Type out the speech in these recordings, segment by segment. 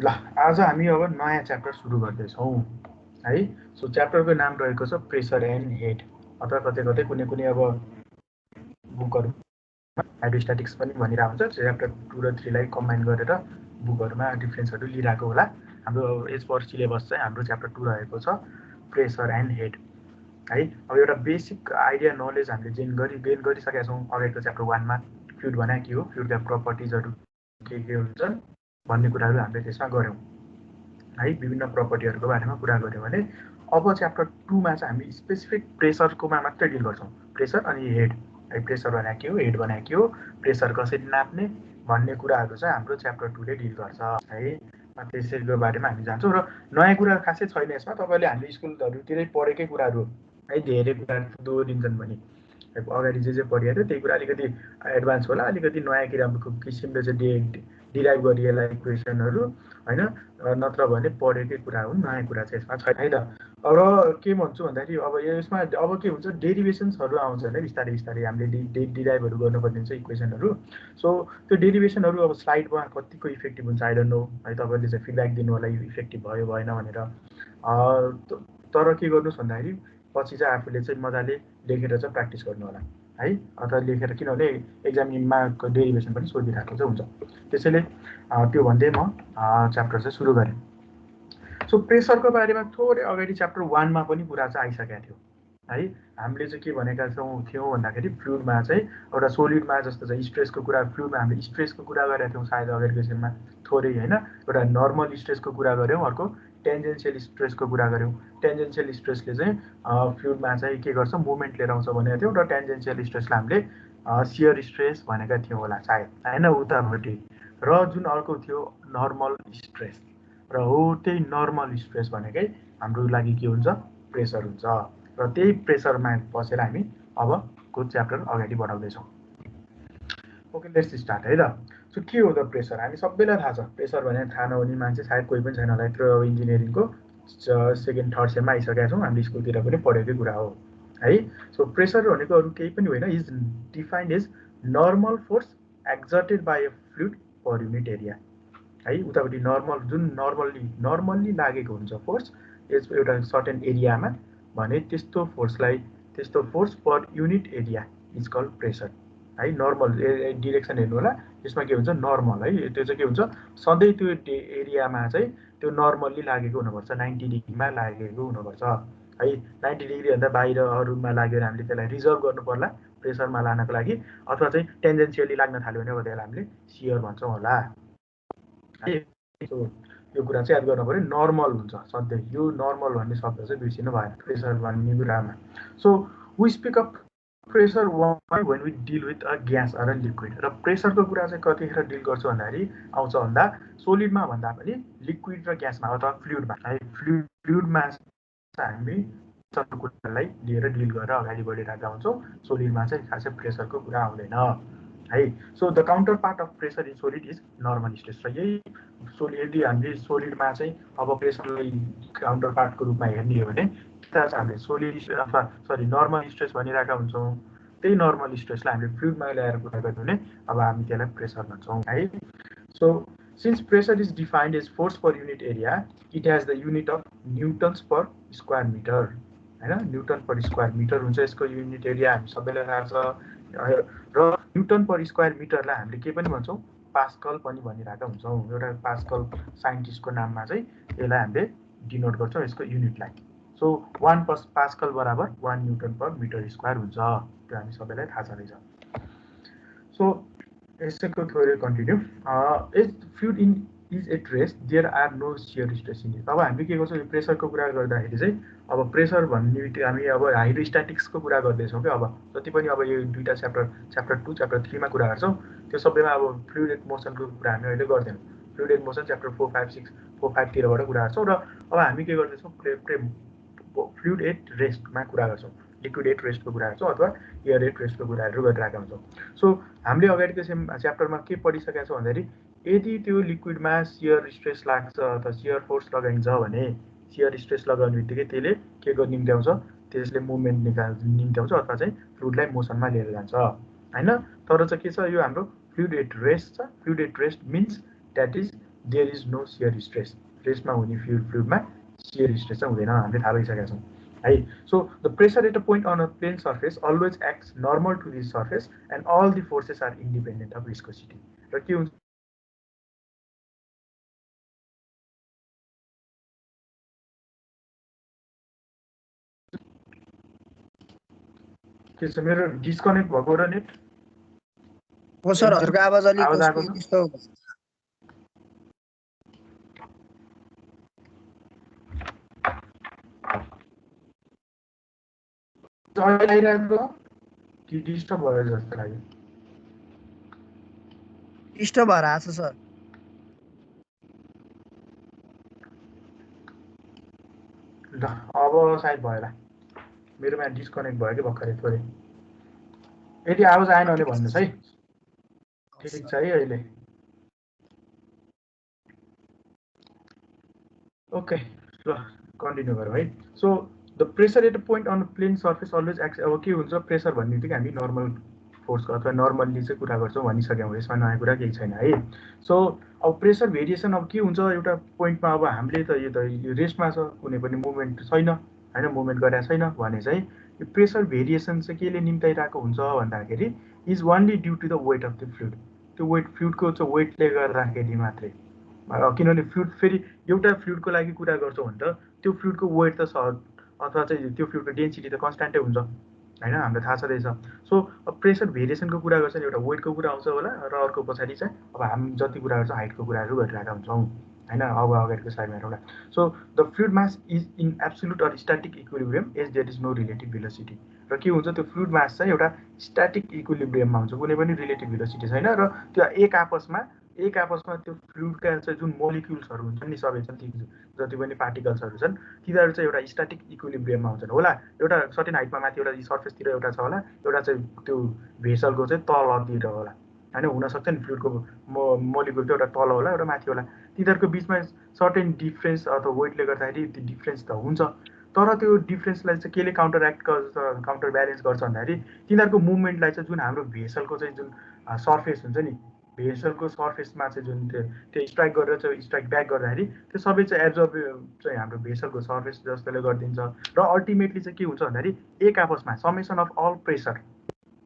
ल आज हामी अब नयाँ च्याप्टर सुरु गर्दैछौँ है। सो च्याप्टरको नाम रहेको छ प्रेसर एन्ड हेड, अथवा कतै कतै कुनै कुनै अब बुकहरूमा हाइड्रोस्ट्याटिक्स पनि भनिरहेको हुन्छ। च्याप्टर 2 र 3 लाई कम्बाइन गरेर बुकहरूमा डिफ्रेन्सहरू लिइरहेको होला। हाम्रो एज पर सिलेबस चाहिँ हाम्रो च्याप्टर 2 रहेको छ प्रेसर एन्ड हेड है। अब एउटा बेसिक आइडिया नलेज हामीले गेन गरिसकेका छौँ अगाडिको च्याप्टर 1 मा। फ्लुइड भने के हो, फ्लुइडका प्रपर्टिजहरू के हुन्छन् भन्ने कुराहरू हामीले त्यसमा गऱ्यौँ है। विभिन्न प्रपर्टीहरूको बारेमा कुरा गऱ्यौँ भने अब च्याप्टर 2 मा चाहिँ हामी स्पेसिफिक प्रेसरकोमा मात्रै डिल गर्छौँ। प्रेसर अनि हेड है, प्रेसर भने के हो, हेड भने के हो, प्रेसर कसरी नाप्ने भन्ने कुराहरू चाहिँ हाम्रो च्याप्टर 2 ले डिल गर्छ है। त्यसैको बारेमा हामी जान्छौँ र नयाँ कुरा खासै छैन यसमा। तपाईँले हामीले स्कुलहरूतिरै पढेकै कुराहरू है, धेरै कुराहरू दोहोरिन्छन् भने अगाडि जे पढिएको थियो त्यही कुरा अलिकति एडभान्स होला, अलिकति नयाँ किसिमले चाहिँ डिराइभ गरिएला इक्वेसनहरू होइन, नत्र भने पढेकै कुरा हुन्, नयाँ कुरा चाहिँ यसमा छैन है त। र के भन्छु भन्दाखेरि अब यसमा अब के हुन्छ, डेरिभेसन्सहरू आउँछ होइन, बिस्तारै बिस्तारै हामीले डिराइभहरू गर्नुपर्ने हुन्छ इक्वेसनहरू। सो त्यो डेरिभेसनहरू अब स्लाइडमा कतिको इफेक्टिभ हुन्छ आई डोन्ट नो है, तपाईँले चाहिँ फिडब्याक दिनु होला इफेक्टिभ भयो भएन भनेर। तर के गर्नुहोस् भन्दाखेरि पछि चाहिँ आफूले चाहिँ मजाले लेखेर चाहिँ प्र्याक्टिस गर्नु होला है, अथवा लेखेर, किनभने एक्जाममा डेरिभेसन पनि सोधिरहेको चाहिँ हुन्छ। त्यसैले त्यो भन्दै म च्याप्टर चाहिँ सुरु गरेँ। सो प्रेसरको बारेमा थोरै अगाडि च्याप्टर 1 मा पनि कुरा चाहिँ आइसकेको थियो है। हामीले चाहिँ के भनेका थियौँ भन्दाखेरि फ्लुइडमा चाहिँ एउटा सोलिडमा जस्तो चाहिँ स्ट्रेसको कुरा, फ्लुइडमा हामीले स्ट्रेसको कुरा गरेका थियौँ सायद अगाडिको सेममा थोरै होइन। एउटा नर्मल स्ट्रेसको कुरा गऱ्यौँ, अर्को टेन्जेन्सियल स्ट्रेसको कुरा गऱ्यौँ। टेन्जेन्सियल स्ट्रेसले चाहिँ फ्लुइडमा चाहिँ के गर्छ, मुभमेन्ट लिएर आउँछ भनेको थियौँ, र टेन्जेन्सियल स्ट्रेसलाई हामीले सियर स्ट्रेस भनेका थियौँ होला सायद होइन, उतापट्टि। र जुन अर्को थियो नर्मल स्ट्रेस, र हो त्यही नर्मल स्ट्रेस भनेकै हाम्रो लागि के हुन्छ, प्रेसर हुन्छ। र त्यही प्रेसरमा बसेर हामी अबको च्याप्टर अगाडि बढाउँदैछौँ। ओके, लेट्स स्टार्ट है त। सो के हो त प्रेसर, हामी सबैलाई थाहा छ प्रेसर भने। थाहा नहुने मान्छे सायद कोही पनि छैन होला। त्यो इन्जिनियरिङको सेकेन्ड थर्ड सेममा आइसकेका छौँ, हामीले स्कुलतिर पनि पढेकै कुरा हो है। सो प्रेसर भनेको अरू केही पनि होइन, is defined as normal force exerted by a fluid per unit area है। उतापट्टि नर्मल, जुन नर्मल्ली लागेको हुन्छ फोर्स यस एउटा सर्टेन एरियामा भने त्यस्तो force per unit area is called pressure है। नर्मल डिरेक्सन हेर्नु होला, यसमा के हुन्छ नर्मल है, त्यो चाहिँ के हुन्छ सधैँ त्यो एरियामा चाहिँ त्यो नर्मल्ली लागेको हुनुपर्छ, 90 डिग्रीमा लागेको हुनुपर्छ है। 90 डिग्रीभन्दा बाहिर अरूमा लाग्यो भने हामीले त्यसलाई रिजर्भ गर्नु पर्ला प्रेसरमा लानको लागि, अथवा चाहिँ टेन्जेन्सियली लाग्न थाल्यो भने अब त्यसलाई हामीले सियर भन्छौँ होला है। सो यो कुरा चाहिँ याद गर्नु पऱ्यो, नर्मल हुन्छ सधैँ। यो नर्मल भन्ने शब्द चाहिँ बिर्सिनु भएन प्रेसर भन्ने कुरामा। So we speak of pressure when we deal with a gas or liquid. र प्रेसरको कुरा चाहिँ कतिखेर डिल गर्छु भन्दाखेरि आउँछ भन्दा सोलिडमा भन्दा पनि लिक्विड र ग्यासमा अथवा फ्लुइडमा है। फ्लुइडमा हामी प्रेसरको कुरालाई लिएर डिल गरेर अगाडि बढिरहेका हुन्छौँ। सोलिडमा चाहिँ खासै प्रेसरको कुरा आउँदैन है। So the counter part of pressure in solid is normal stress. र यही यदि हामीले सोलिडमा चाहिँ अब प्रेसरलाई काउन्टर पार्टको रूपमा हेर्ने हो भने त्यहाँ चाहिँ हामीले सोलिड अथवा नर्मल स्ट्रेस भनिरहेका हुन्छौँ। त्यही नर्मल स्ट्रेसलाई हामीले फ्लुइडमा ल्याएर कुरा गर्यो भने अब हामी त्यसलाई प्रेसर भन्छौँ है। So since pressure is defined as force per unit area, it has the unit of newtons per square metre होइन। न्युटन पर स्क्वायर मिटर हुन्छ यसको युनिट एरिया, हामी सबैलाई थाहा छ। र न्युटन पर स्क्वायर मिटरलाई हामीले के पनि भन्छौँ, पास्कल पनि भनिरहेका हुन्छौँ। एउटा पास्कल साइन्टिस्टको नाममा चाहिँ यसलाई हामीले डिनोट गर्छौँ यसको युनिटलाई। सो 1 पास्कल बराबर 1 न्युटन पर मिटर स्क्वायर हुन्छ, त्यो हामी सबैलाई थाहा छँदैछ। सो यसको थोरै continue, is fluid in is at rest there are no shear stress in it. अब हामीले के गर्छौँ, यो प्रेसरको कुरा गर्दाखेरि चाहिँ अब प्रेसर भन्ने बित्तिकै हामी अब हाइड्रोस्ट्याटिक्सको कुरा गर्दैछौँ क्या। अब जति पनि अब यो दुईवटा च्याप्टर 2 च्याप्टर 3 मा कुरा गर्छौँ त्यो सबैमा अब फ्लुइड मोसनको कुरा हामी अहिले गर्दैनौँ। फ्लुइड मोसन च्याप्टर 4, 5, 6, 4, 5 तिरबाट कुरा गर्छौँ। र अब हामी के गर्दैछौँ, फ्लुइड एट रेस्टमा कुरा गर्छौँ, लिक्विड एट रेस्टको कुरा गर्छौँ, अथवा एयर एट रेस्टको कुराहरू गरिरहेका हुन्छौँ। सो हामीले अगाडिको च्याप्टरमा के पढिसकेका छौँ भन्दाखेरि यदि त्यो लिक्विडमा सियर स्ट्रेस लाग्छ अथवा सियर फोर्स लगाइन्छ भने सियर स्ट्रेस लगाउने बित्तिकै त्यसले के गर्नु निम्त्याउँछ, त्यसले मुभमेन्ट निम्त्याउँछ अथवा चाहिँ फ्लुइडलाई मोसनमा लिएर जान्छ होइन। तर चाहिँ के छ, यो हाम्रो फ्लुइड एट रेस्ट छ। Fluid at rest means that is there is no shear stress. रेस्टमा हुने फ्लुइडमा सियर स्ट्रेस चाहिँ हुँदैन, हामीले थाहा पाइसकेका छौँ है। So the pressure at a point on a plane surface always acts normal to this surface and all the forces are independent of viscosity. र के हुन्छ के छ, मेरो डिस्कनेक्ट भएको र नेट हो सर, हजुरको आवाज अलिक आवाज आएको छ? त्यस्तो अहिले आइरहेको कि डिस्टर्ब भयो जस्तो लाग्यो? डिस्टर्ब भएर आएको छ सर। ल अब सायद भयो होला, मेरोमा डिस्कनेक्ट भयो कि भर्खरै थोरै। यदि आवाज आएन भने भन्नुहोस् है। ठिक छ है अहिले? ओके, ल कन्टिन्यू गरौँ है। So the pressure at a point on plane surface always act. अब के हुन्छ, प्रेसर भन्ने बित्तिकै हामी नर्मल फोर्सको अथवा नर्मल्ली चाहिँ कुरा गर्छौँ भनिसक्यौँ, यसमा नयाँ कुरा केही छैन है। सो अब प्रेसर भेरिएसन अब के हुन्छ, एउटा पोइन्टमा अब हामीले त यो त रेस्टमा छ, कुनै पनि मुभमेन्ट छैन होइन, मुभमेन्ट गरेको छैन भने चाहिँ यो प्रेसर भेरिएसन चाहिँ केले निम्ताइरहेको हुन्छ भन्दाखेरि is only due to the weight of the fluid. त्यो वेट फ्लुइडको चाहिँ वेटले गर्दाखेरि मात्रै, किनभने फ्लुइड फेरि एउटा फ्लुइडको लागि कुरा गर्छौँ भने त त्यो फ्लुइडको वेट त अथवा चाहिँ त्यो फ्लुइडको डेन्सिटी त कन्स्ट्यान्टै हुन्छ होइन, हामीलाई थाहा छँदैछ। सो अब प्रेसर भेरिएसनको कुरा गर्छ नि, एउटा वेटको कुरा आउँछ होला र अर्को पछाडि चाहिँ अब हामी जति कुरा गर्छौँ हाइटको कुराहरू गरिरहेका हुन्छौँ होइन, अब अगाडिको स्लाइडमा हेरौँला। So the fluid mass is in absolute or static equilibrium as there is no relative velocity. र के हुन्छ, त्यो फ्लुइड मास चाहिँ एउटा स्ट्याटिक इक्विलिब्रियममा हुन्छ, कुनै पनि रिलेटिभ भेलोसिटी छैन। र त्यो एक आपसमा त्यो फ्लुइडका चाहिँ जुन मोलिक्युल्सहरू हुन्छन् नि, सबै छन्, ती जति पनि पार्टिकल्सहरू छन्, तिनीहरू चाहिँ एउटा स्ट्याटिक इक्विलिब्रियममा हुन्छन् होला। एउटा सर्टेन हाइटमा माथि एउटा सर्फेसतिर एउटा छ होला, एउटा चाहिँ त्यो भेसलको चाहिँ तलतिर होला होइन, हुनसक्छ नि फ्लुइडको मोलिक्युल चाहिँ एउटा तल होला, एउटा माथि होला। तिनीहरूको बिचमा सर्टेन डिफ्रेन्स अथवा वेटले गर्दाखेरि त्यो डिफ्रेन्स त हुन्छ, तर त्यो डिफ्रेन्सलाई चाहिँ केले काउन्टर ब्यालेन्स गर्छ भन्दाखेरि तिनीहरूको मुभमेन्टलाई चाहिँ जुन हाम्रो भेसलको चाहिँ जुन सर्फेस हुन्छ नि, भेसलको सर्फेसमा चाहिँ जुन त्यो स्ट्राइक गरेर चाहिँ स्ट्राइक ब्याक गर्दाखेरि त्यो सबै चाहिँ एब्जर्ब चाहिँ हाम्रो भेसलको सर्फेस जस्तोले गरिदिन्छ। र अल्टिमेटली चाहिँ के हुन्छ भन्दाखेरि एक आपसमा समेसन अफ अल प्रेसर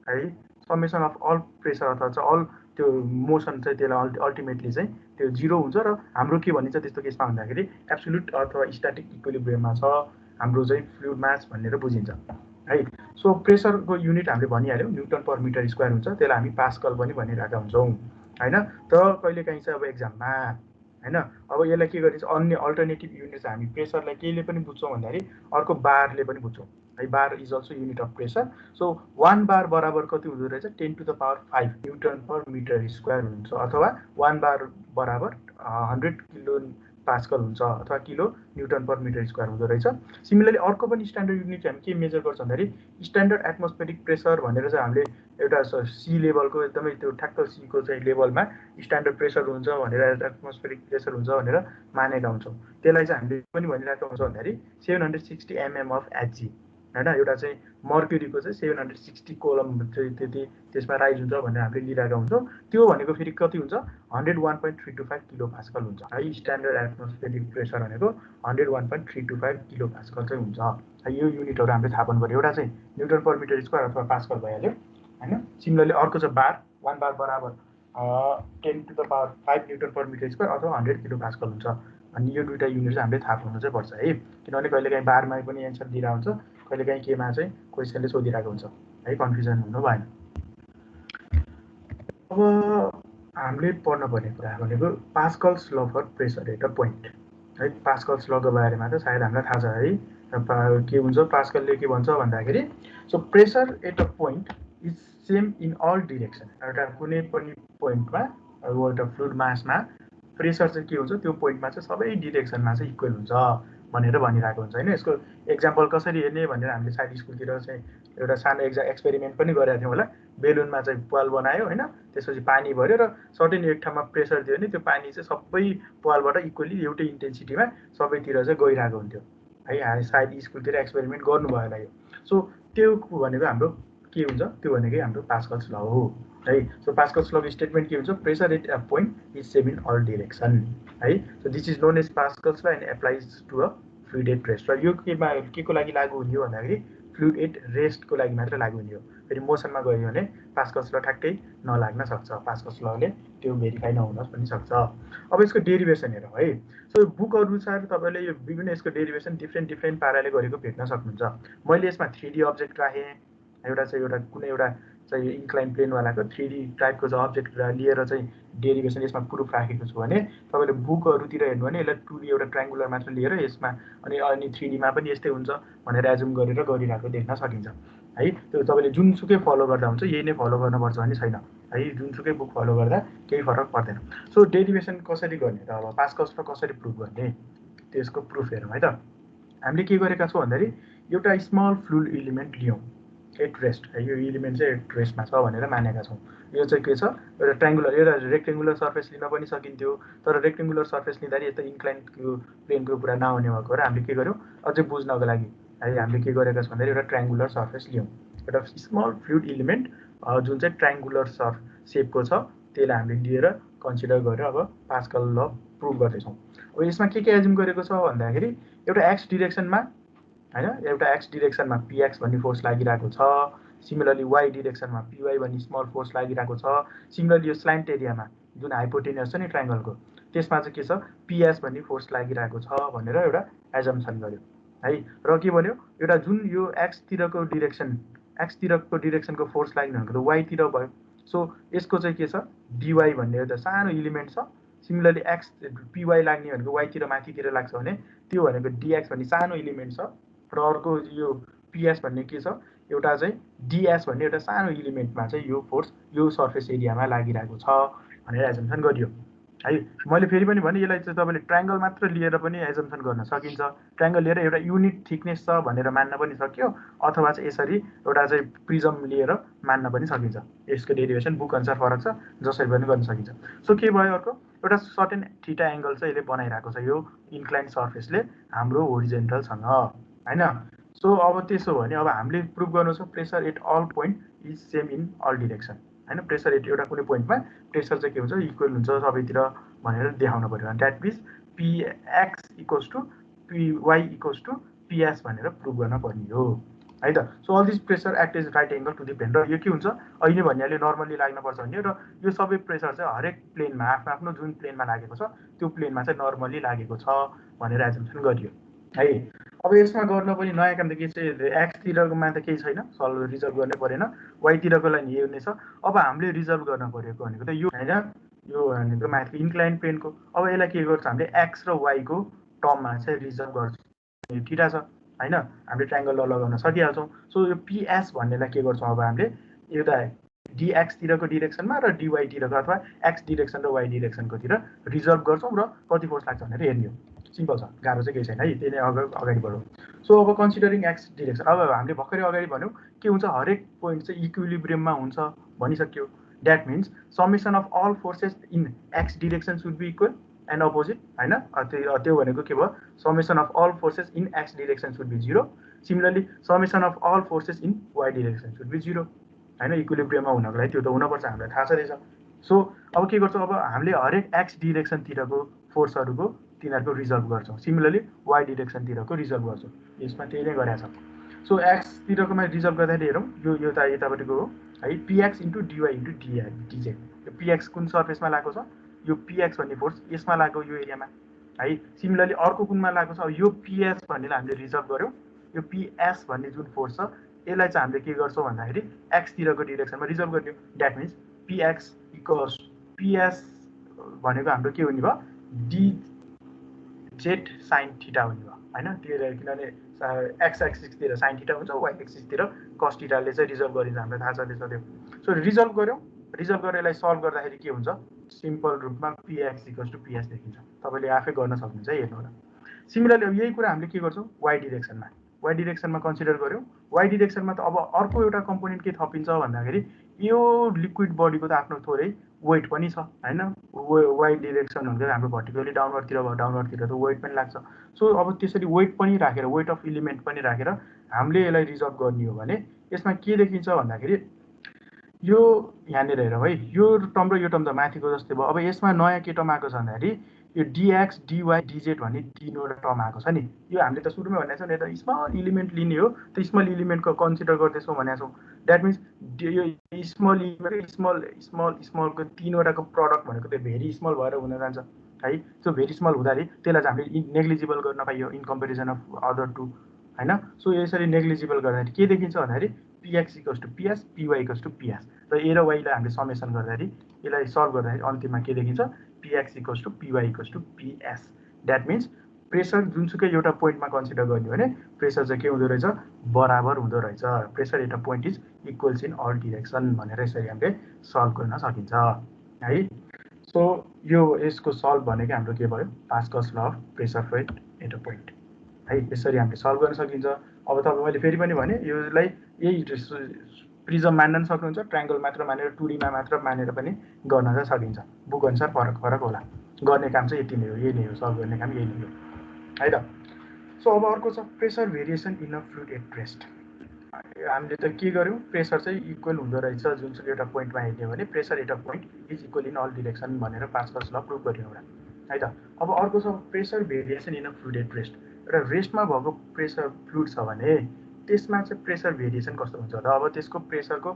है, समेसन अफ अल प्रेसर अथवा चाहिँ अल त्यो मोसन चाहिँ त्यसलाई अल्टिमेटली चाहिँ त्यो जिरो हुन्छ। र हाम्रो के भनिन्छ त्यस्तो केसमा भन्दाखेरि एब्सोल्युट अथवा स्ट्याटिक इक्विलिब्रियममा छ हाम्रो चाहिँ फ्लुइड मास भनेर बुझिन्छ है। सो प्रेसरको युनिट हामीले भनिहाल्यौँ, न्युटन पर मिटर स्क्वायर हुन्छ, त्यसलाई हामी पास्कल पनि भनिरहेका हुन्छौँ होइन। तर कहिलेकाहीँ चाहिँ अब एक्जाममा होइन, अब यसलाई के गरिन्छ, अन्य अल्टरनेटिभ युनिट चाहिँ हामी प्रेसरलाई केले पनि बुझ्छौँ भन्दाखेरि अर्को बारले पनि बुझ्छौँ है। Bar is also unit of pressure. So 1 बार बराबर कति हुँदो रहेछ, 10⁵ न्युटन पर मिटर स्क्वायर हुन्छ, अथवा 1 बार बराबर 100 किलो पास्कल हुन्छ, अथवा kilo newton per metre square हुँदो रहेछ। सिमिलरली अर्को पनि स्ट्यान्डर्ड युनिट हामी के मेजर गर्छ भन्दाखेरि स्ट्यान्डर्ड एटमोस्फेरिक प्रेसर भनेर चाहिँ हामीले एउटा सी लेभलको एकदमै त्यो ठ्याक्क सीको चाहिँ लेभलमा स्ट्यान्डर्ड प्रेसर हुन्छ भनेर, एटमोस्फेरिक प्रेसर हुन्छ भनेर मानेका हुन्छौँ। त्यसलाई चाहिँ हामीले पनि भनिरहेका हुन्छौँ भन्दाखेरि 760 mm अफ एचजी होइन, एउटा चाहिँ मर्क्युरीको चाहिँ 760 कोलम चाहिँ त्यति त्यसमा राइज हुन्छ भनेर हामीले लिइरहेका हुन्छौँ। त्यो भनेको फेरि कति हुन्छ, 101.325 किलो पास्कल हुन्छ है। स्ट्यान्डर्ड एटमोस्फेरिक प्रेसर भनेको 101.325 किलो पास्कल चाहिँ हुन्छ है। यो युनिटहरू हामीले थाहा पाउनु पऱ्यो, एउटा चाहिँ न्युटन पर मिटर स्क्वायर अथवा पास्कल भइहाल्यो होइन। सिमिलरली अर्को चाहिँ बार, 1 बार बराबर 10⁵ न्युटन पर मिटर स्क्वायर अथवा 100 किलो पास्कल हुन्छ। अनि यो दुईवटा युनिट चाहिँ हामीले थाहा पाउनु चाहिँ पर्छ है, किनभने कहिलेकाहीँ बारमा पनि एन्सर दिइरहेको हुन्छ, कहिलेकाहीँ केमा चाहिँ क्वेसनले सोधिरहेको हुन्छ है, कन्फ्युजन हुनु भएन। अब हामीले पढ्नुपर्ने कुरा भनेको Pascal's law for pressure at a point है। पास्कल्स लको बारेमा त सायद हामीलाई थाहा छ है, के हुन्छ पास्कलले के भन्छ भन्दाखेरि, so pressure at a point is same in all direction. एउटा कुनै पनि पोइन्टमा एउटा फ्लुइड मासमा प्रेसर चाहिँ के हुन्छ, त्यो पोइन्टमा चाहिँ सबै डिरेक्सनमा चाहिँ इक्वल हुन्छ भनेर भनिरहेको हुन्छ होइन। यसको एक्जाम्पल कसरी हेर्ने भनेर हामीले सायद स्कुलतिर चाहिँ एउटा सानो एक्सपेरिमेन्ट पनि गरेका थियौँ होला। बेलुनमा चाहिँ पाल बनायो होइन, त्यसपछि पानी भर्यो र सर्टेन एक ठाउँमा प्रेसर दियो भने त्यो पानी चाहिँ सबै पालबाट इक्वली एउटै इन्टेन्सिटीमा सबैतिर चाहिँ गइरहेको हुन्थ्यो है। सायद स्कुलतिर एक्सपेरिमेन्ट गर्नुभयो होला यो। सो त्यो भनेको हाम्रो के हुन्छ, त्यो भनेकै हाम्रो पास्कल्स ल हो है। सो पास्कल्स लको स्टेटमेन्ट के हुन्छ pressure at a point is same in all direction है। So this is known as Pascal's law and applies to a fluid at rest. र यो के को लागि लागू हुने हो भन्दाखेरि फ्लुइड एट रेस्टको लागि मात्र लागू हुने हो। फेरि मोसनमा गयो भने पास्कल्स ल ठ्याक्कै नलाग्न सक्छ, पास्कल्स लले त्यो भेरिफाई नहुन पनि सक्छ। अब यसको डेरिभेसन हेरौँ है। सो बुक अनुसार तपाईँले यो विभिन्न यसको डेरिभेसन डिफ्रेन्ट पाराले गरेको भेट्न सक्नुहुन्छ। मैले यसमा 3D अब्जेक्ट राखेँ, एउटा चाहिँ एउटा कुनै एउटा चाहिँ इन्क्लाइन प्लेनवालाको 3D टाइपको चाहिँ अब्जेक्ट लिएर चाहिँ डेरिभेसन यसमा प्रुफ राखेको छु भने तपाईँले बुकहरूतिर हेर्नु भने यसलाई 2D एउटा ट्रायङ्गुलर मात्र लिएर यसमा अनि 3Dमा पनि यस्तै हुन्छ भनेर एजुम गरेर गरिरहेको देख्न सकिन्छ है। त्यो तपाईँले जुनसुकै फलो गर्दा हुन्छ, यही नै फलो गर्नुपर्छ भन्ने छैन है। जुनसुकै बुक फलो गर्दा केही फरक पर्दैन। सो डेरिभेसन कसरी गर्ने त, अब पास्कल्स ल कसरी प्रुफ गर्ने त्यसको प्रुफ हेरौँ है त। हामीले के गरेका छौँ भन्दाखेरि एउटा स्मल फ्लुइड इलिमेन्ट लियौँ एट रेस्ट है। यो इलिमेन्ट चाहिँ एट रेस्टमा छ भनेर मानेका छौँ। यो चाहिँ के छ, एउटा ट्रायङ्गुलर एउटा रेक्टेङ्गुलर सर्फेस लिन पनि सकिन्थ्यो, तर रेक्टेङ्गुलर सर्फेस लिँदाखेरि यस्तो इन्क्लाइनको प्लेनको कुरा नहुने भएको र हामीले के गर्यौँ अझै बुझ्नको लागि है हामीले के गरेका छौँ भन्दाखेरि एउटा ट्रायङ्गुलर सर्फेस लियौँ, एउटा स्मल फ्लुइड इलिमेन्ट जुन चाहिँ ट्रायङ्गुलर सेपको छ त्यसलाई हामीले लिएर कन्सिडर गरेर अब पास्कल ल प्रुभ गर्दैछौँ। अब यसमा के एजुम गरेको छ भन्दाखेरि एउटा एक्स डिरेक्सनमा होइन, एउटा एक्स डिरेक्सनमा पिएक्स भन्ने फोर्स लागिरहेको छ, सिमिलरली वाइ डिरेक्सनमा पिवाई भन्ने स्मल फोर्स लागिरहेको छ, सिमिलरली यो स्ल्यान्ट एरियामा जुन हाइपोटेनियस छ नि ट्रायङ्गलको त्यसमा चाहिँ के छ पिएस भन्ने फोर्स लागिरहेको छ भनेर एउटा एजम्सन गर्यो है। र के भन्यो एउटा जुन यो एक्सतिरको डिरेक्सनको फोर्स लाग्ने भनेको त वाइतिर भयो। सो यसको चाहिँ के छ डिवाई भन्ने एउटा सानो इलिमेन्ट छ, सिमिलरली एक्स पिवाई लाग्ने भनेको वाइतिर माथितिर लाग्छ भने त्यो भनेको डिएक्स भन्ने सानो इलिमेन्ट छ, र अर्को यो पिएस भन्ने के छ एउटा चाहिँ डिएस भन्ने एउटा सानो इलिमेन्टमा चाहिँ यो फोर्स यो सर्फेस एरियामा लागिरहेको छ भनेर एजम्सन गरियो है। मैले फेरि पनि भने यसलाई चाहिँ तपाईँले ट्रायङ्गल मात्र लिएर पनि एजम्सन गर्न सकिन्छ। ट्रायङ्गल लिएर एउटा युनिट थिकनेस छ भनेर मान्न पनि सक्यो, अथवा चाहिँ यसरी एउटा चाहिँ प्रिजम लिएर मान्न पनि सकिन्छ। यसको डेरिभेसन बुक अनुसार फरक छ, जसरी पनि गर्न सकिन्छ। सो के भयो अर्को एउटा सर्टेन थीटा एङ्गल चाहिँ यसले बनाइरहेको छ यो इन्क्लाइन सर्फेसले हाम्रो होरिजेन्टलसँग होइन। सो अब त्यसो भने अब हामीले प्रुभ गर्नु छ pressure at all point is same in all direction होइन। प्रेसर एट एउटा कुनै पोइन्टमा प्रेसर चाहिँ के हुन्छ इक्वल हुन्छ सबैतिर भनेर देखाउनु पऱ्यो। That means px equals to PY equals to PS भनेर प्रुभ गर्न पर्ने हो है त। So all this pressure act is right angle to the plane. र यो के हुन्छ अहिले भन्नेले नर्मली लाग्नुपर्छ भन्ने, र यो सबै प्रेसर चाहिँ हरेक प्लेनमा आफ्नो आफ्नो जुन प्लेनमा लागेको छ त्यो प्लेनमा चाहिँ नर्मली लागेको छ भनेर एजम्सन गरियो है। अब यसमा गर्न पनि नयाँ काम त के चाहिँ एक्सतिरमा त केही छैन, सल्भ रिजल्भ गर्नै परेन, वाइतिरको लागि यही नै छ। अब हामीले रिजल्भ गर्न परेको भनेको त यो होइन, यो भनेको माथि इन्क्लाइन प्लेनको। अब यसलाई के गर्छ हामीले एक्स र वाइको टर्ममा चाहिँ रिजल्भ गर्छ। ठिटा छ होइन, हामीले ट्रायङ्गल लगाउन सकिहाल्छौँ। सो यो पिएस भन्नेलाई के गर्छौँ अब हामीले एउटा डिएक्सतिरको डिरेक्सनमा र डिवाईतिरको अथवा एक्स डिरेक्सन र वाइ डिरेक्सनकोतिर रिजल्भ गर्छौँ र कति फोर्स लाग्छ भनेर हेर्ने हो। सिम्पल छ, गाह्रो चाहिँ केही छैन है, त्यही नै अगाडि बढौँ। सो अब कन्सिडरिङ एक्स डिरेक्सन, अब हामीले भर्खरै अगाडि भन्यौँ के हुन्छ हरेक पोइन्ट चाहिँ इक्विलिब्रियममा हुन्छ भनिसक्यो। That means summation of all forces in x direction should be equal and opposite होइन। त्यो भनेको के भयो summation of all forces in x direction should be 0, similarly summation of all forces in y direction should be 0 होइन। इक्विलिब्रियममा हुनको लागि त्यो त हुनुपर्छ, हामीलाई थाहा छँदैछ। सो अब के गर्छौँ अब हामीले हरेक एक्स डिरेक्सनतिरको फोर्सहरूको तिनीहरूको रिजल्भ गर्छौँ, सिमिलरली वाइ डिरेक्सनतिरको रिजल्भ गर्छौँ। यसमा त्यही नै गरेको छ। सो एक्सतिरकोमा रिजल्भ गर्दाखेरि हेरौँ यो त यतापट्टिको हो है, PX into DY into DZ. यो पिएक्स कुन सर्फेसमा लागेको छ, यो पिएक्स भन्ने फोर्स यसमा लागेको यो एरियामा है। सिमिलरली अर्को कुनमा लागेको छ, यो पिएस भन्नेलाई हामीले रिजल्भ गऱ्यौँ। यो पिएस भन्ने जुन फोर्स छ यसलाई चाहिँ हामीले के गर्छौँ भन्दाखेरि एक्सतिरको डिरेक्सनमा रिजल्भ गरिदियौँ। That means px equals P s भनेको हाम्रो के हुने भयो डिजेड साइन थीटा हुने भयो होइन। त्यो किनभने एक्स एक्सिसतिर साइन थीटा हुन्छ, वाइ एक्सिसतिर कस थीटाले चाहिँ रिजल्भ गरिन्छ, हामीलाई थाहा छ त्यो। सो रिजल्भ गऱ्यौँ, रिजल्भ गरेर यसलाई सल्भ गर्दाखेरि के हुन्छ सिम्पल रूपमा पिएक्स इक्वल्स टु पिएस देखिन्छ। तपाईँले आफै गर्न सक्नुहुन्छ हेर्नु होला। सिमिलरली अब यही कुरा हामीले के गर्छौँ वाइ डिरेक्सनमा कन्सिडर गऱ्यौँ। वाइ डिरेक्सनमा त अब अर्को एउटा कम्पोनेन्ट के थपिन्छ भन्दाखेरि यो लिक्विड बडीको त आफ्नो थोरै वेट पनि छ होइन। वाइ डिरेक्सन भनेको हाम्रो भर्टिकली डाउनवर्डतिर भयो, डाउनवर्डतिर त वेट पनि लाग्छ। सो अब त्यसरी वेट पनि राखेर वेट अफ इलिमेन्ट पनि राखेर हामीले यसलाई रिजल्भ गर्ने हो भने यसमा के देखिन्छ भन्दाखेरि यो यहाँनिर हेरौँ है, यो टर्म र यो टर्म त माथिको जस्तै भयो। अब यसमा नयाँ के टर्म आएको छ भन्दाखेरि यो डिएक्स डिवाई डिजेड भन्ने 3वटा टर्म आएको छ नि। यो हामीले त सुरुमै भनेको छौँ, यता स्मल इलिमेन्ट लिने हो, त्यो स्मल इलिमेन्टको कन्सिडर गर्दैछौँ भनेको छौँ। द्याट मिन्स यो स्मल इलिमेन्ट स्मल स्मल स्मलको 3वटाको प्रडक्ट भनेको त्यो भेरी स्मल भएर हुन जान्छ है। सो भेरी स्मल हुँदाखेरि त्यसलाई चाहिँ हामीले नेग्लिजिबल गर्न पाइयो in comparison of other two होइन। सो यसरी नेग्लिजिबल गर्दाखेरि के देखिन्छ भन्दाखेरि PX equals to PS, PY equals to PS, र ए र वाईलाई हामीले समेसन गर्दाखेरि यसलाई सल्भ गर्दाखेरि अन्तिममा के देखिन्छ, PX equals to PY equals to PS. That means pressure जुनसुकै एउटा पोइन्टमा कन्सिडर गर्ने भने प्रेसर चाहिँ के हुँदो रहेछ, बराबर हुँदो रहेछ। Pressure at a point is equals in all direction भनेर यसरी हामीले सल्भ गर्न सकिन्छ है। सो यो यसको सल्भ भनेको हाम्रो के भयो, Pascal's law of pressure at a point है। यसरी हामीले सल्भ गर्न सकिन्छ। अब तपाईँ मैले फेरि पनि भने यसलाई यही प्रिजम मान्न सक्नुहुन्छ, ट्रायङ्गल मात्र मानेर 2Dमा मात्र मानेर पनि गर्न चाहिँ सकिन्छ। बुक अनुसार फरक फरक होला, गर्ने काम चाहिँ यति नै हो, यही नै हो, सल्भ गर्ने काम यही नै हो है त। सो अब अर्को छ pressure variation in a fluid at rest. हामीले त के गर्यौँ, प्रेसर चाहिँ इक्वल हुँदो रहेछ जुनसुकै एउटा पोइन्टमा हेर्ने भने pressure at a point is equal in all direction भनेर पास्कल्स ल प्रुभ गर्यौँ एउटा है त। अब अर्को छ pressure variation in a fluid at rest. एउटा रेस्टमा भएको प्रेसर फ्लुइड छ भने त्यसमा चाहिँ प्रेसर भेरिएसन कस्तो हुन्छ त, अब त्यसको प्रेसरको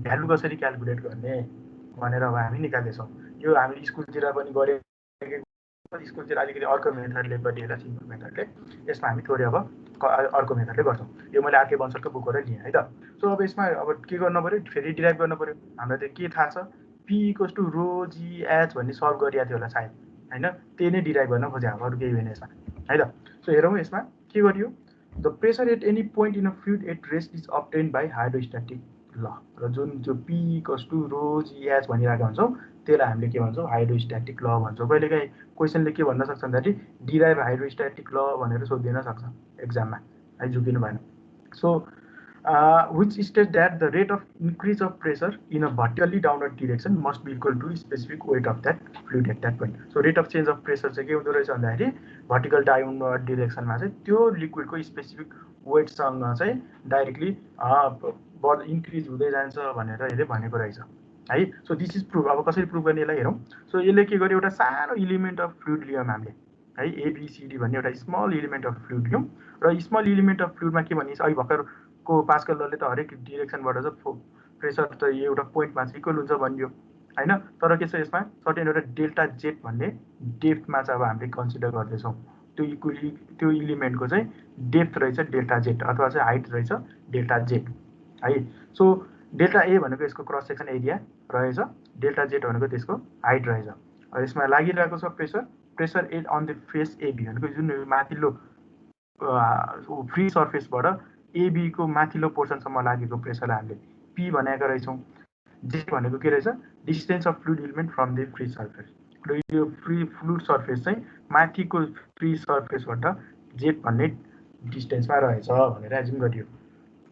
भ्यालु कसरी क्यालकुलेट गर्ने भनेर अब हामी निकाल्दैछौँ। यो हामी स्कुलतिर पनि गरेको, स्कुलतिर अलिकति अर्को मेथडले गरिएला, सिम्पल मेथडले। यसमा हामी थोरै अब अर्को मेथडले गर्छौँ। यो मैले आरके बन्सलको बुकबाट लिएँ है त। सो अब यसमा अब के गर्नु पऱ्यो, फेरि डिराइभ गर्नु पऱ्यो। हामीलाई त के थाहा छ, पी इक्वल्स टु रो जिएच भन्ने सल्भ गरिएको थियो होला सायद होइन, त्यही नै डिराइभ गर्न खोजेँ, अरू केही होइन यसमा है त। सो हेरौँ यसमा के गरियो, the pressure at any point in a fluid at rest is obtain by hydrostatic law, र जुन त्यो P equals to rho GH भनिरहेको हुन्छौँ त्यसलाई हामीले के भन्छौँ, हाइड्रोस्ट्याटिक ल भन्छौँ। कहिलेकाहीँ क्वेसनले के भन्न सक्छ भन्दाखेरि डिराइभ हाइड्रोस्ट्याटिक ल भनेर सोधिदिन सक्छ एक्जाममा है, झुकिनु भएन। So which states that the rate of increase of pressure in a vertically downward direction must be equal to specific weight of that fluid at that point. So rate of change of pressure चाहिँ के हुँदो रहेछ भन्दाखेरि vertical downward directionमा चाहिँ त्यो लिक्विडको specific वेटसँग चाहिँ directly increase हुँदै जान्छ भनेर यसले भनेको रहेछ है। So this is proof. अब कसरी प्रुफ गर्ने यसलाई हेरौँ। सो यसले के गर्यो, एउटा सानो इलिमेन्ट अफ फ्लुइड लियौँ हामीले है, एबिसिडी भन्ने एउटा स्मल इलिमेन्ट अफ फ्लुइड लियौँ, र स्मल इलिमेन्ट अफ फ्लुइडमा के भनिन्छ, अहिले भर्खरको पास्कल लले त हरेक डिरेक्सनबाट चाहिँ प्रेसर त एउटा पोइन्टमा चाहिँ इक्वल हुन्छ भनियो होइन। तर के छ यसमा सर्टेन एउटा डेल्टा जेट भन्ने डेप्थमा चाहिँ अब हामीले कन्सिडर गर्दैछौँ। त्यो इलिमेन्टको चाहिँ डेप्थ रहेछ डेल्टा जेट, अथवा चाहिँ हाइट रहेछ डेल्टा जेट है। सो डेल्टा ए भनेको यसको क्रस सेक्सन एरिया रहेछ, डेल्टा जेट भनेको त्यसको हाइट रहेछ। यसमा लागिरहेको छ pressure, pressure at on the face AB भनेको जुन माथिल्लो फ्री सर्फेसबाट एबीको माथिल्लो पोर्सनसम्म लागेको प्रेसरलाई हामीले पी भनेका रहेछौँ। जे भनेको के रहेछ, distance of fluid element from the free surface, र यो फ्री फ्लुइड सर्फेस चाहिँ माथिको फ्री सर्फेसबाट जेट भन्ने डिस्टेन्समा रहेछ भनेर एज्युम गरियो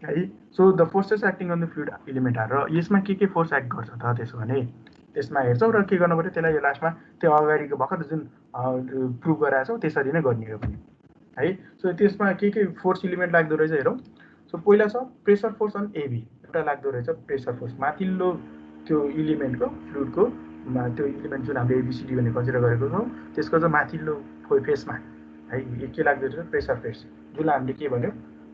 है। So the forces acting on the fluid element are, र यसमा के फोर्स एक्ट गर्छ त त्यसो भने त्यसमा हेर्छौँ, र के गर्नु पऱ्यो त्यसलाई लास्टमा त्यो अगाडिको भर्खर जुन प्रुभ गराएको छौँ त्यसरी नै गर्ने हो पनि है। सो त्यसमा के फोर्स इलिमेन्ट लाग्दो रहेछ हेरौँ। सो पहिला छ प्रेसर फोर्स अन एबी, एउटा लाग्दो रहेछ प्रेसर फोर्स माथिल्लो त्यो इलिमेन्टको फ्लुइडको त्यो इलिमेन्ट जुन हामीले एबिसिडी भन्ने कन्सिडर गरेको छौँ त्यसको चाहिँ माथिल्लो फेसमा है के लाग्दो रहेछ, प्रेसर फोर्स, जुन हामीले के भन्यो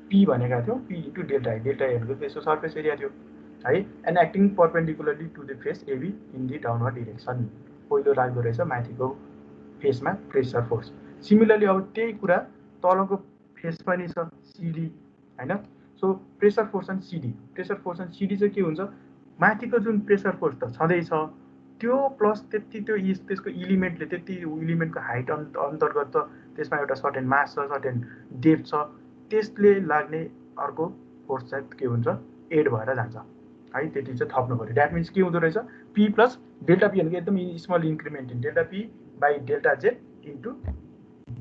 पी भनेका थियौँ, P into delta A, delta A भनेको त्यसको सर्फेस एरिया थियो है। And acting perpendicularly to the face AB in the downward direction, पहिलो लाग्दो रहेछ माथिको फेसमा प्रेसर फोर्स। सिमिलरली अब त्यही कुरा तलको फेस पनि छ सिडी होइन। So pressure force on CD, pressure force on CD चाहिँ के हुन्छ, माथिको जुन प्रेसर फोर्स त छँदैछ त्यो प्लस त्यति त्यो त्यसको इलिमेन्टले त्यति इलिमेन्टको हाइट अन्तर्गत त त्यसमा एउटा सर्टेन मास छ, सर्टेन डेप्थ छ, त्यसले लाग्ने अर्को फोर्स चाहिँ के हुन्छ, एड भएर जान्छ है, त्यति चाहिँ थप्नु पऱ्यो। द्याट मिन्स के हुँदो रहेछ, पी प्लस डेल्टा पी भनेको एकदम small increment in delta P by delta z into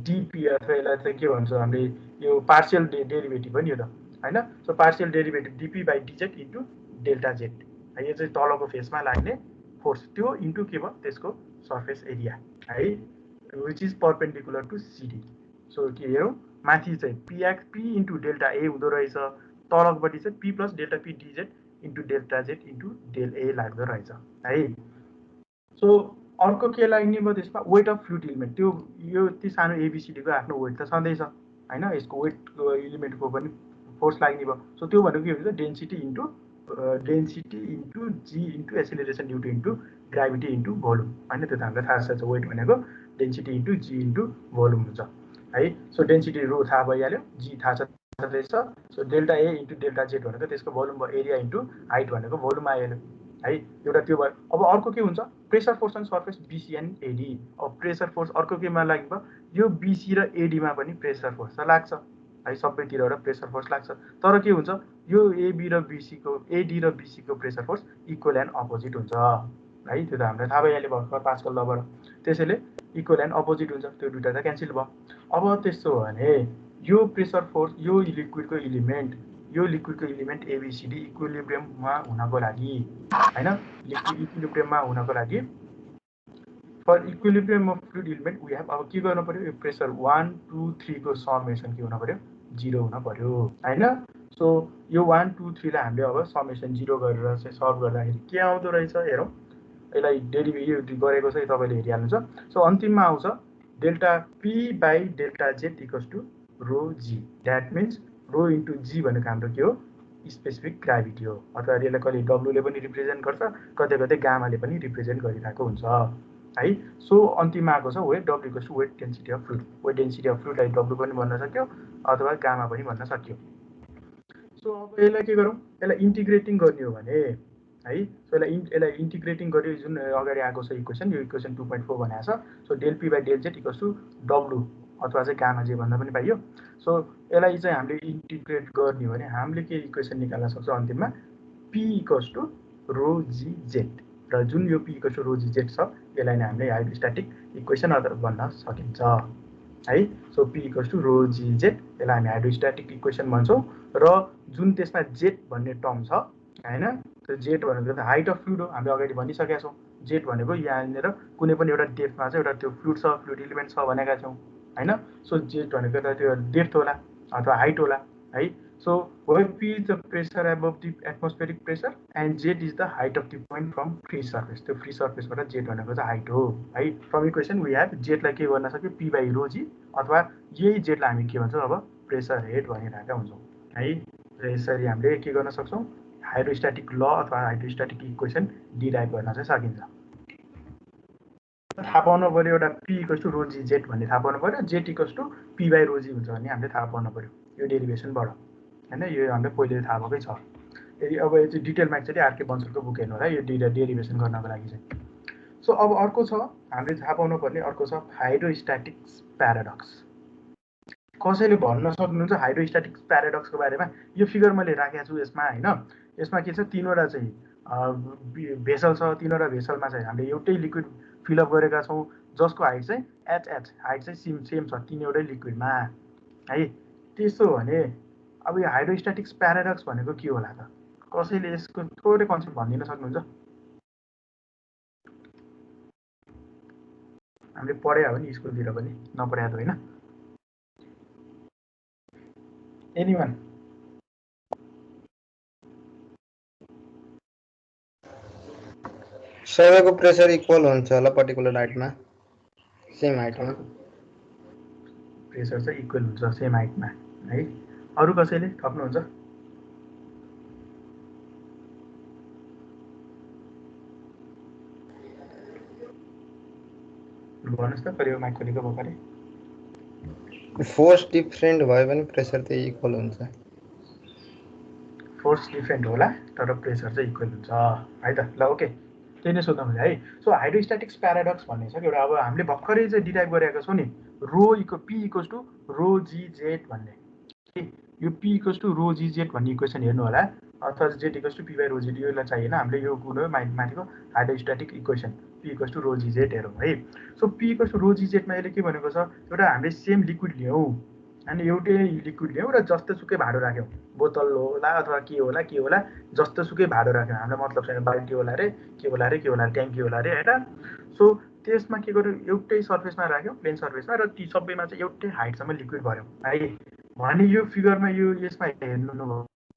DP, अथवा यसलाई चाहिँ के भन्छ हामीले, यो पार्सियल डेरिभेटिभ हो नि यो त होइन। So partial derivative DP by DZ into delta Z है, यो चाहिँ तलको फेसमा लाग्ने फोर्स, त्यो इन्टु के भयो त्यसको सर्फेस एरिया है, which is perpendicular to CD. So के हेरौँ, माथि चाहिँ पी इन्टु डेल्टा ए हुँदो रहेछ, तलपट्टि चाहिँ P plus delta P d z into delta z into del A लाग्दो रहेछ है। सो अर्को के लाग्ने भयो त्यसमा वेट अफ फ्लुइड इलिमेन्ट। त्यो यो यति सानो एबिसिडीको आफ्नो वेट त सधैँ छ होइन, यसको वेटको इलिमेन्टको पनि फोर्स लाग्ने भयो। सो त्यो भनेको के हुन्छ density into g into acceleration due to into gravity into volume होइन। त्यो त हामीलाई थाहा छ वेट भनेको density into g into volume हुन्छ है। सो डेन्सिटी रो थाहा भइहाल्यो, जी थाहा छँदैछ। So delta A into delta Z भनेको त्यसको भोल्युम भयो, एरिया इन्टु हाइट भनेको भोल्युम आइहाल्यो है। एउटा त्यो भयो। अब अर्को के हुन्छ pressure force on surface BC and AD. अब प्रेसर फोर्स अर्को केमा लाग्ने भयो, यो बिसी र एडीमा पनि प्रेसर फोर्स त लाग्छ है, सबैतिरबाट प्रेसर फोर्स लाग्छ। तर के हुन्छ यो एडी र बिसीको pressure force equal and opposite हुन्छ है। त्यो त हामीलाई थाहा भइहाल्यो भर्खर पास्कल लबाट। त्यसैले इक्वल एन्ड अपोजिट हुन्छ, त्यो दुईटा त क्यान्सल भयो। अब त्यसो भने यो प्रेसर फोर्स यो लिक्विडको इलिमेन्ट एबिसिडी इक्विलिब्रियममा हुनको लागि होइन, लिक्विड इक्विलिब्रियममा हुनको लागि for equilibrium of fluid element we have अब के गर्नु पर्यो, यो प्रेसर 1 2 3 को समेसन के हुनु पर्यो 0 हुन पर्यो होइन। सो यो 1 2 3 लाई हामीले अब समेसन 0 गरेर चाहिँ सल्भ गर्दाखेरि के आउँदो रहेछ हेरौँ। यसलाई डेरिभेटिभ गरेको चाहिँ तपाईँले हेरिहाल्नुहुन्छ। सो अन्तिममा आउँछ delta P by delta z equals to rho g. That means rho into g भनेको हाम्रो के हो स्पेसिफिक ग्राभिटी हो, अथवा यसलाई कहिले डब्लुले पनि रिप्रेजेन्ट गर्छ, कतै कतै गामाले पनि रिप्रेजेन्ट गरिरहेको हुन्छ है। सो अन्तिममा आएको छ वेट डब्लु equals to weight density of fluid. Weight density of फ्लुइडलाई डब्लु पनि भन्न सक्यो अथवा गामा पनि भन्न सक्यो। सो अब यसलाई के गरौँ, यसलाई इन्टिग्रेटिङ गर्ने हो भने है। सो यसलाई इन्टिग्रेटिङ गऱ्यो, जुन अगाडि आएको छ इक्वेसन, यो इक्वेसन 2.4 भनेको छ। So del P by del Z equals to W अथवा चाहिँ गामा जे भन्दा पनि पाइयो। सो यसलाई चाहिँ हामीले इन्टिग्रेट गर्ने हो भने हामीले के इक्वेसन निकाल्न सक्छौँ अन्तिममा P equals to rho G Z, र जुन यो P equals to rho G Z छ यसलाई नै हामीले हाइड्रोस्ट्याटिक इक्वेसन भन्न सकिन्छ है। So P equals to rho G Z, यसलाई हामी हाइड्रोस्ट्याटिक इक्वेसन भन्छौँ। र जुन त्यसमा जेड भन्ने टर्म छ होइन, त्यो जेड भनेको त हाइट अफ फ्लुइड हो, हामीले अगाडि भनिसकेका छौँ। जेड भनेको यहाँनिर कुनै पनि एउटा डेप्थमा चाहिँ एउटा त्यो फ्लुइड छ, फ्लुइड इलिमेन्ट छ भनेका छौँ होइन। सो जेड भनेको त त्यो डेप्थ होला अथवा हाइट होला है। So where P is the pressure above the atmospheric pressure and Z is the height of the point from free surface. त्यो फ्री सर्फेसबाट जेड भनेको चाहिँ हाइट हो है। फ्रम इक्वेसन वी हेभ जेडलाई के गर्न सक्यो पी बाई रो जी, अथवा यही जेडलाई हामी के भन्छौँ अब प्रेसर हेड भनिरहेका हुन्छौँ है। यसरी हामीले के गर्न सक्छौँ हाइड्रोस्ट्याटिक ल अथवा हाइड्रोस्ट्याटिक इक्वेसन डिराइभ गर्न चाहिँ सकिन्छ। थाहा पाउनु पर्यो एउटा P equals to rho G z भन्ने थाहा पाउनु पर्यो, z equals to P by rho g हुन्छ भन्ने हामीले थाहा पाउनु पर्यो यो डेरिभेसनबाट होइन। यो हामीले पहिले थाहा भएकै छ। यदि अब यो चाहिँ डिटेलमा एक्चुअली आरके बन्सलको बुक हेर्नु होला यो डेरिभेसन गर्नको लागि चाहिँ। सो अब अर्को छ हामीले थाहा पाउनु पर्ने, अर्को छ हाइड्रोस्ट्याटिक्स प्याराडक्स। कसैले भन्न सक्नुहुन्छ हाइड्रोस्ट्याटिक्स प्याराडक्सको बारेमा? यो फिगर मैले राखेको छु यसमा होइन। यसमा के छ, तीनवटा चाहिँ भेसल छ, तीनवटा भेसलमा चाहिँ हामीले एउटै लिक्विड फिलअप गरेका छौँ जसको हाइट चाहिँ एच हाइट चाहिँ सेम छ तीनवटै लिक्विडमा है। त्यसो भने अब यो हाइड्रोस्ट्याटिक्स प्याराडक्स भनेको के होला त? कसैले यसको थोरै कन्सेप्ट भनिदिन सक्नुहुन्छ? हामीले पढायो हो नि स्कुलतिर पनि, नपढायो त होइन? एनीवन? सबैको प्रेसर इक्वल हुन्छ होला पर्टिकुलर हाइटमा, सेम हाइटमा प्रेसर चाहिँ इक्वल हुन्छ सेम हाइटमा है। अरू कसैले थप्नुहुन्छ? भन्नुहोस् त कहिले माइक खोलेको भर्खरै। फोर्स डिफरेन्ट भयो भने प्रेसर चाहिँ इक्वल हुन्छ। फोर्स डिफरेन्ट होला तर प्रेसर चाहिँ इक्वल हुन्छ है त। ल ओके, त्यही नै सोध्नु है। सो हाइड्रोस्ट्याटिक्स प्याराडक्स भन्ने छ एउटा, अब हामीले भर्खरै चाहिँ डिराइभ गरेका छौँ नि rho P equals to rho G z भन्ने। यो P equals to rho G z भन्ने इक्वेसन हेर्नु होला, अथवा z equals to P by rho z, योलाई चाहिएन हामीले, यो कुन हो माथिको hydrostatic equation P equals to rho G z हेरौँ है। So P equals to rho g जेडमा यसले के भनेको छ, एउटा हामीले सेम लिक्विड लियौँ अनि एउटै लिक्विड ल्याउँ र जस्तोसुकै भाडो राख्यौँ, बोतल होला अथवा के होला जस्तोसुकै भाडो राख्यौँ, हामीलाई मतलब छैन बाल्टी होला रे के होला ट्याङ्की होला रे होइन। सो त्यसमा के गर्यो एउटै सर्फेसमा राख्यौँ प्लेन सर्फेसमा, र ती सबैमा चाहिँ एउटै हाइटसम्म लिक्विड भर्यौँ है। भने यो फिगरमा यो यसमा हेर्नु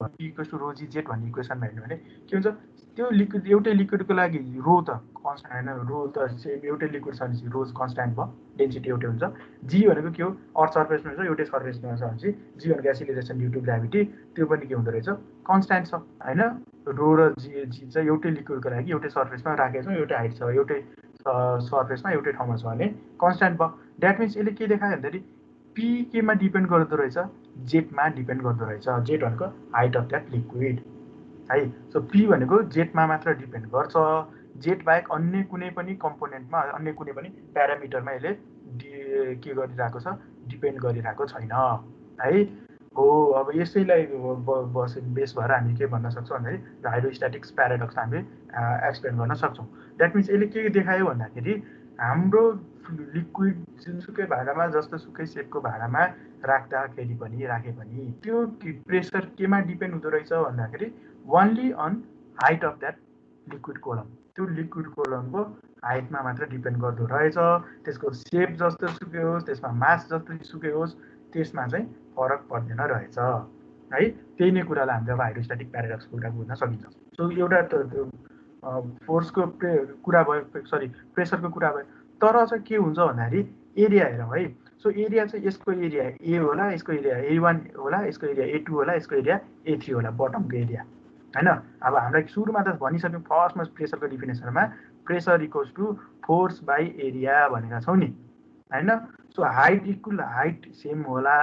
P equals to rho G Z भन्ने इक्वेसनमा हेर्नु भने के हुन्छ त्यो लिक्विड एउटै लिक्विडको लागि रो त कन्स्ट्यान्ट होइन रो त सेम एउटै लिक्विड छ भनेपछि रोज कन्स्ट्यान्ट भयो डेन्सिटी एउटै हुन्छ जी भनेको के हो अर्थ सर्फेसमा छ एउटै सर्फेसमा छ भनेपछि जी भनेको एसिलेरेसन ड्यु टु ग्राभिटी त्यो पनि के हुँदो रहेछ कन्स्ट्यान्ट छ होइन रो र जी चाहिँ एउटै लिक्विडको लागि एउटै सर्फेसमा राखेको छौँ एउटै हाइट छ एउटै सर्फेसमा एउटै ठाउँमा छ भने कन्स्ट्यान्ट भयो द्याट मिन्स यसले के देखायो भन्दाखेरि पी केमा डिपेन्ड गर्दो रहेछ जेटमा डिपेन्ड गर्दो रहेछ जेट भनेको हाइट अफ द्याट लिक्विड है सो पी भनेको जेटमा मात्र डिपेन्ड गर्छ जेट बाहेक अन्य कुनै पनि कम्पोनेन्टमा अन्य कुनै पनि प्यारामिटरमा यसले के गरिरहेको छ डिपेन्ड गरिरहेको छैन है हो अब यसैलाई बेस भएर हामी के भन्न सक्छौँ भन्दाखेरि हाइड्रोस्ट्याटिक्स प्याराडक्स हामीले एक्सप्लेन गर्न सक्छौँ द्याट मिन्स यसले के देखायो भन्दाखेरि हाम्रो लिक्विड जुनसुकै भाँडामा जस्तोसुकै सेपको भाँडामा राख्दाखेरि पनि राखे पनि त्यो प्रेसर केमा डिपेन्ड हुँदो रहेछ भन्दाखेरि only on height of that liquid column त्यो लिक्विड कोलमको हाइटमा मात्र डिपेन्ड गर्दो रहेछ त्यसको सेप जस्तोसुकै होस् त्यसमा मास जस्तोसुकै होस् त्यसमा चाहिँ फरक पर्दैन रहेछ है त्यही नै कुरालाई हामीले अब हाइड्रोस्ट्याटिक प्याराडक्सको कुरा बुझ्न सकिन्छ सो एउटा त फोर्सको कुरा भयो सरी प्रेसरको कुरा भयो तर चाहिँ के हुन्छ भन्दाखेरि एरिया हेरौँ है सो एरिया चाहिँ यसको एरिया ए होला यसको एरिया A1 होला यसको एरिया A2 होला यसको एरिया A3 होला बटमको एरिया होइन अब हामीलाई सुरुमा त भनिसक्यौँ फर्स्टमा प्रेसरको डिफिनेसनमा pressure equals to force by area भनेका छौँ नि होइन so height equal height same होला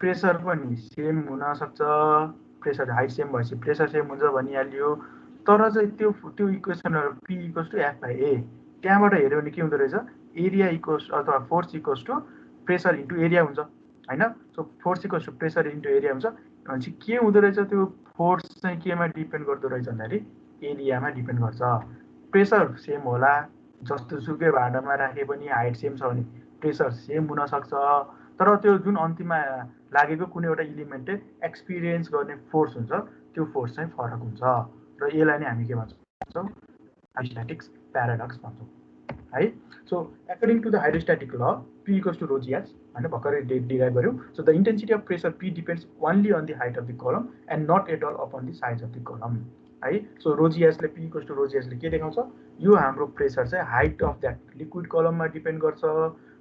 प्रेसर पनि सेम हुनसक्छ प्रेसर हाइट सेम भएपछि प्रेसर सेम हुन्छ भनिहाल्यो तर चाहिँ त्यो इक्वेसनहरू P equals to F by A त्यहाँबाट हेऱ्यो भने के हुँदो रहेछ एरिया इक्वल्स अथवा force equals to pressure into area हुन्छ होइन so force equals to pressure into area हुन्छ भनेपछि के हुँदो रहेछ त्यो फोर्स चाहिँ केमा डिपेन्ड गर्दो रहेछ भन्दाखेरि एरियामा डिपेन्ड गर्छ प्रेसर सेम होला जस्तोसुकै भाँडामा राखे पनि हाइट सेम छ भने प्रेसर सेम हुनसक्छ तर त्यो जुन अन्तिममा लागेको कुनै एउटा इलिमेन्टले एक्सपिरियन्स गर्ने फोर्स हुन्छ त्यो फोर्स चाहिँ फरक हुन्छ र यसलाई नै हामी के भन्छौँ हाइड्रोस्ट्याटिक्स प्याराडक्स भन्छौँ है so according to the hydrostatic law P equals to रोजिएस होइन भर्खरै डिराइभ गऱ्यौँ so the intensity of pressure P depends only on the height of the column and not at all upon the size of the column है so रोजिएसले P equals to रोजिएसले के देखाउँछ यो हाम्रो प्रेसर चाहिँ हाइट अफ द्याट लिक्विड कलममा depend गर्छ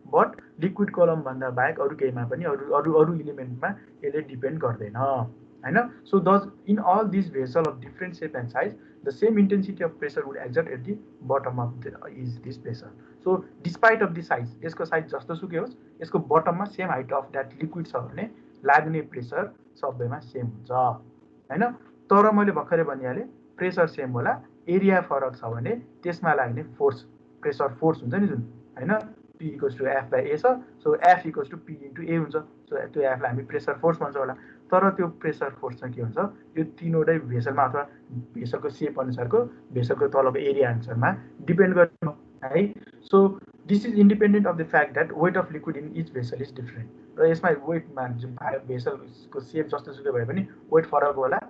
बट लिक्विड कलमभन्दा बाहेक अरू केहीमा पनि अरू इलिमेन्टमा यसले डिपेन्ड गर्दैन होइन so thus in all this vessel of different shape and size the same intensity of pressure would exert at the bottom of is this pressure so despite of the size यसको size जस्तोसुकै होस् यसको बटममा same height of that liquid छ भने लाग्ने pressure सबैमा same हुन्छ होइन तर मैले भर्खरै भनिहालेँ प्रेसर सेम होला एरिया फरक छ भने त्यसमा लाग्ने फोर्स प्रेसर फोर्स हुन्छ नि जुन होइन P equals to F by A छ so F equals to P into A हुन्छ सो त्यो एफलाई हामी प्रेसर फोर्स भन्छ होला तर त्यो प्रेसर फोर्स चाहिँ के हुन्छ यो तीनवटै भेसलमा अथवा भेसलको सेप अनुसारको भेसलको तलको एरिया अनुसारमा डिपेन्ड गर्छ है so this is independent of the fact that weight of liquid in each vessel is different र यसमा वेटमा जुन भेसलको सेप जस्तोसुकै भए पनि वेट फरक होला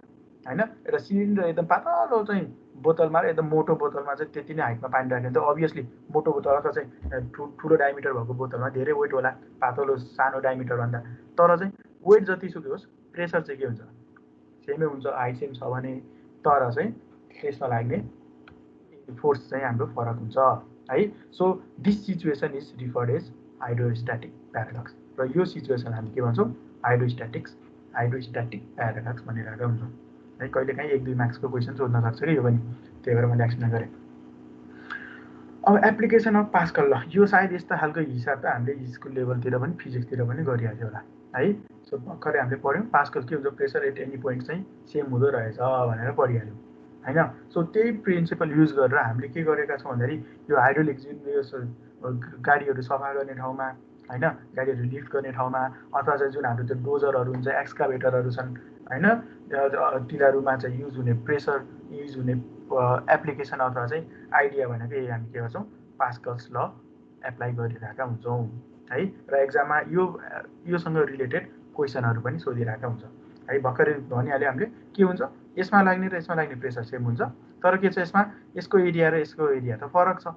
होइन एउटा सिलिन्डर एकदम पातलो चाहिँ बोतलमा र एकदम मोटो बोतलमा चाहिँ त्यति नै हाइटमा पानी राख्यो भने त अभियसली मोटो बोतल अथवा चाहिँ ठुलो डायमिटर भएको बोतलमा धेरै वेट होला पातलो सानो डायमिटरभन्दा तर चाहिँ वेट जतिसुकै होस् प्रेसर चाहिँ के हुन्छ सेमै हुन्छ हाइट सेम छ भने तर चाहिँ त्यसमा लाग्ने फोर्स चाहिँ हाम्रो फरक हुन्छ है so this situation is referred as hydrostatic paradox र यो सिचुएसन हामी के भन्छौँ हाइड्रोस्ट्याटिक प्याराडक्स भनिरहेका हुन्छौँ है कहिलेकाहीँ 1-2 मार्क्सको क्वेसन सोध्न सक्छ कि यो पनि त्यही भएर मैले एक्सप्लेन गरेँ अब एप्लिकेसन अफ पास्कल ल यो सायद यस्तो खालको हिसाब त हामीले स्कुल लेभलतिर पनि फिजिक्सतिर पनि गरिहाल्यो होला है सो भर्खरै हामीले पढ्यौँ पास्कल के हुन्छ प्रेसर एट एनी पोइन्ट चाहिँ सेम हुँदो रहेछ भनेर पढिहाल्यौँ होइन सो त्यही प्रिन्सिपल युज गरेर हामीले के गरेका छौँ भन्दाखेरि यो हाइड्रोलिक जुन यो गाडीहरू सफा गर्ने ठाउँमा होइन गाडीहरू लिफ्ट गर्ने ठाउँमा अथवा चाहिँ जुन हाम्रो त्यो डोजरहरू हुन्छ एक्सकाभेटरहरू छन् होइन तिनीहरूमा चाहिँ युज हुने प्रेसर युज हुने एप्लिकेसन अथवा चाहिँ आइडिया भनेको यही हामी के गर्छौँ पास्कल्स ल एप्लाई गरिरहेका हुन्छौँ है र एक्जाममा योसँग रिलेटेड क्वेसनहरू पनि सोधिरहेका हुन्छ है भर्खरै भनिहाल्यो हामीले के हुन्छ यसमा लाग्ने र यसमा लाग्ने प्रेसर सेम हुन्छ तर के छ यसमा यसको एरिया र यसको एरिया त फरक छ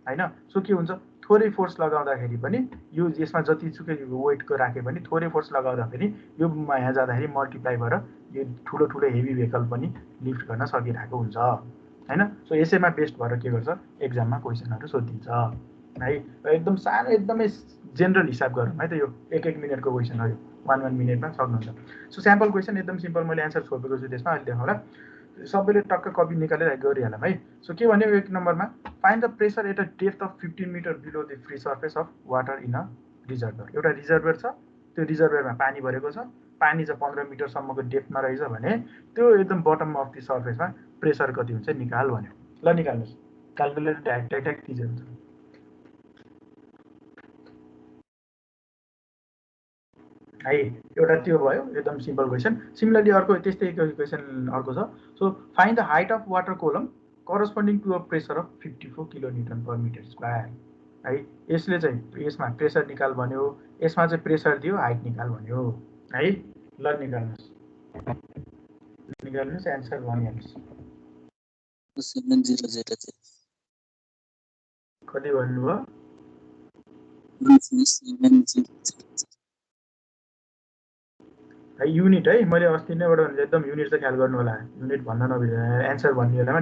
हैन। सो के हुन्छ थोरै फोर्स लगाउँदाखेरि पनि यो यसमा जतिसुकै वेटको राखे पनि थोरै फोर्स लगाउँदाखेरि यो यहाँ जाँदाखेरि मल्टिप्लाई भएर यो ठुलो ठुलो हेभी भेहिकल पनि लिफ्ट गर्न सकिरहेको हुन्छ हैन। सो यसैमा बेस्ड भएर के गर्छ एक्जाममा क्वेसनहरू सोधिदिन्छ है। एकदम सानो एकदमै जेनरल हिसाब गरौँ है त यो एक मिनटको क्वेसन हो यो 1 मिनटमा सक्नुहुन्छ। सो स्याम्पल क्वेसन एकदम सिम्पल मैले एन्सर छोपेको छु त्यसमा अहिले देखाउँला सबैले टक्क कपी निकालेर गरिहालौँ है। सो के भन्यो एक नम्बरमा find the pressure at a depth of 15 metre below the free surface of water in a reservoir. एउटा रिजर्भर छ त्यो रिजर्भरमा पानी भरेको छ पानी चाहिँ 15 मिटरसम्मको डेप्थमा रहेछ भने त्यो एकदम बटम अफ द सर्फेसमा प्रेसर कति हुन्छ निकाल भन्यो। ल निकाल्नुहोस् क्यालकुलेटर ट्याक ट्याक ट्याक थिचेर हुन्छ है। एउटा त्यो भयो एकदम सिम्पल क्वेसन। सिमिलरली अर्को त्यस्तै क्वेसन अर्को छ। So find the height of water column corresponding to a pressure of 54 kilo newton per metre square है। यसले चाहिँ यसमा प्रेसर निकाल भन्यो यसमा चाहिँ प्रेसर दियो हाइट निकाल भन्यो है। ल निकाल्नुहोस् एन्सर भनिहाल्नुहोस् कति भन्नुभयो है युनिट है। मैले अस्ति नैबाट भने एकदम युनिट चाहिँ ख्याल गर्नु होला युनिट भन्न नबिर्नु एन्सर भन्ने बेलामा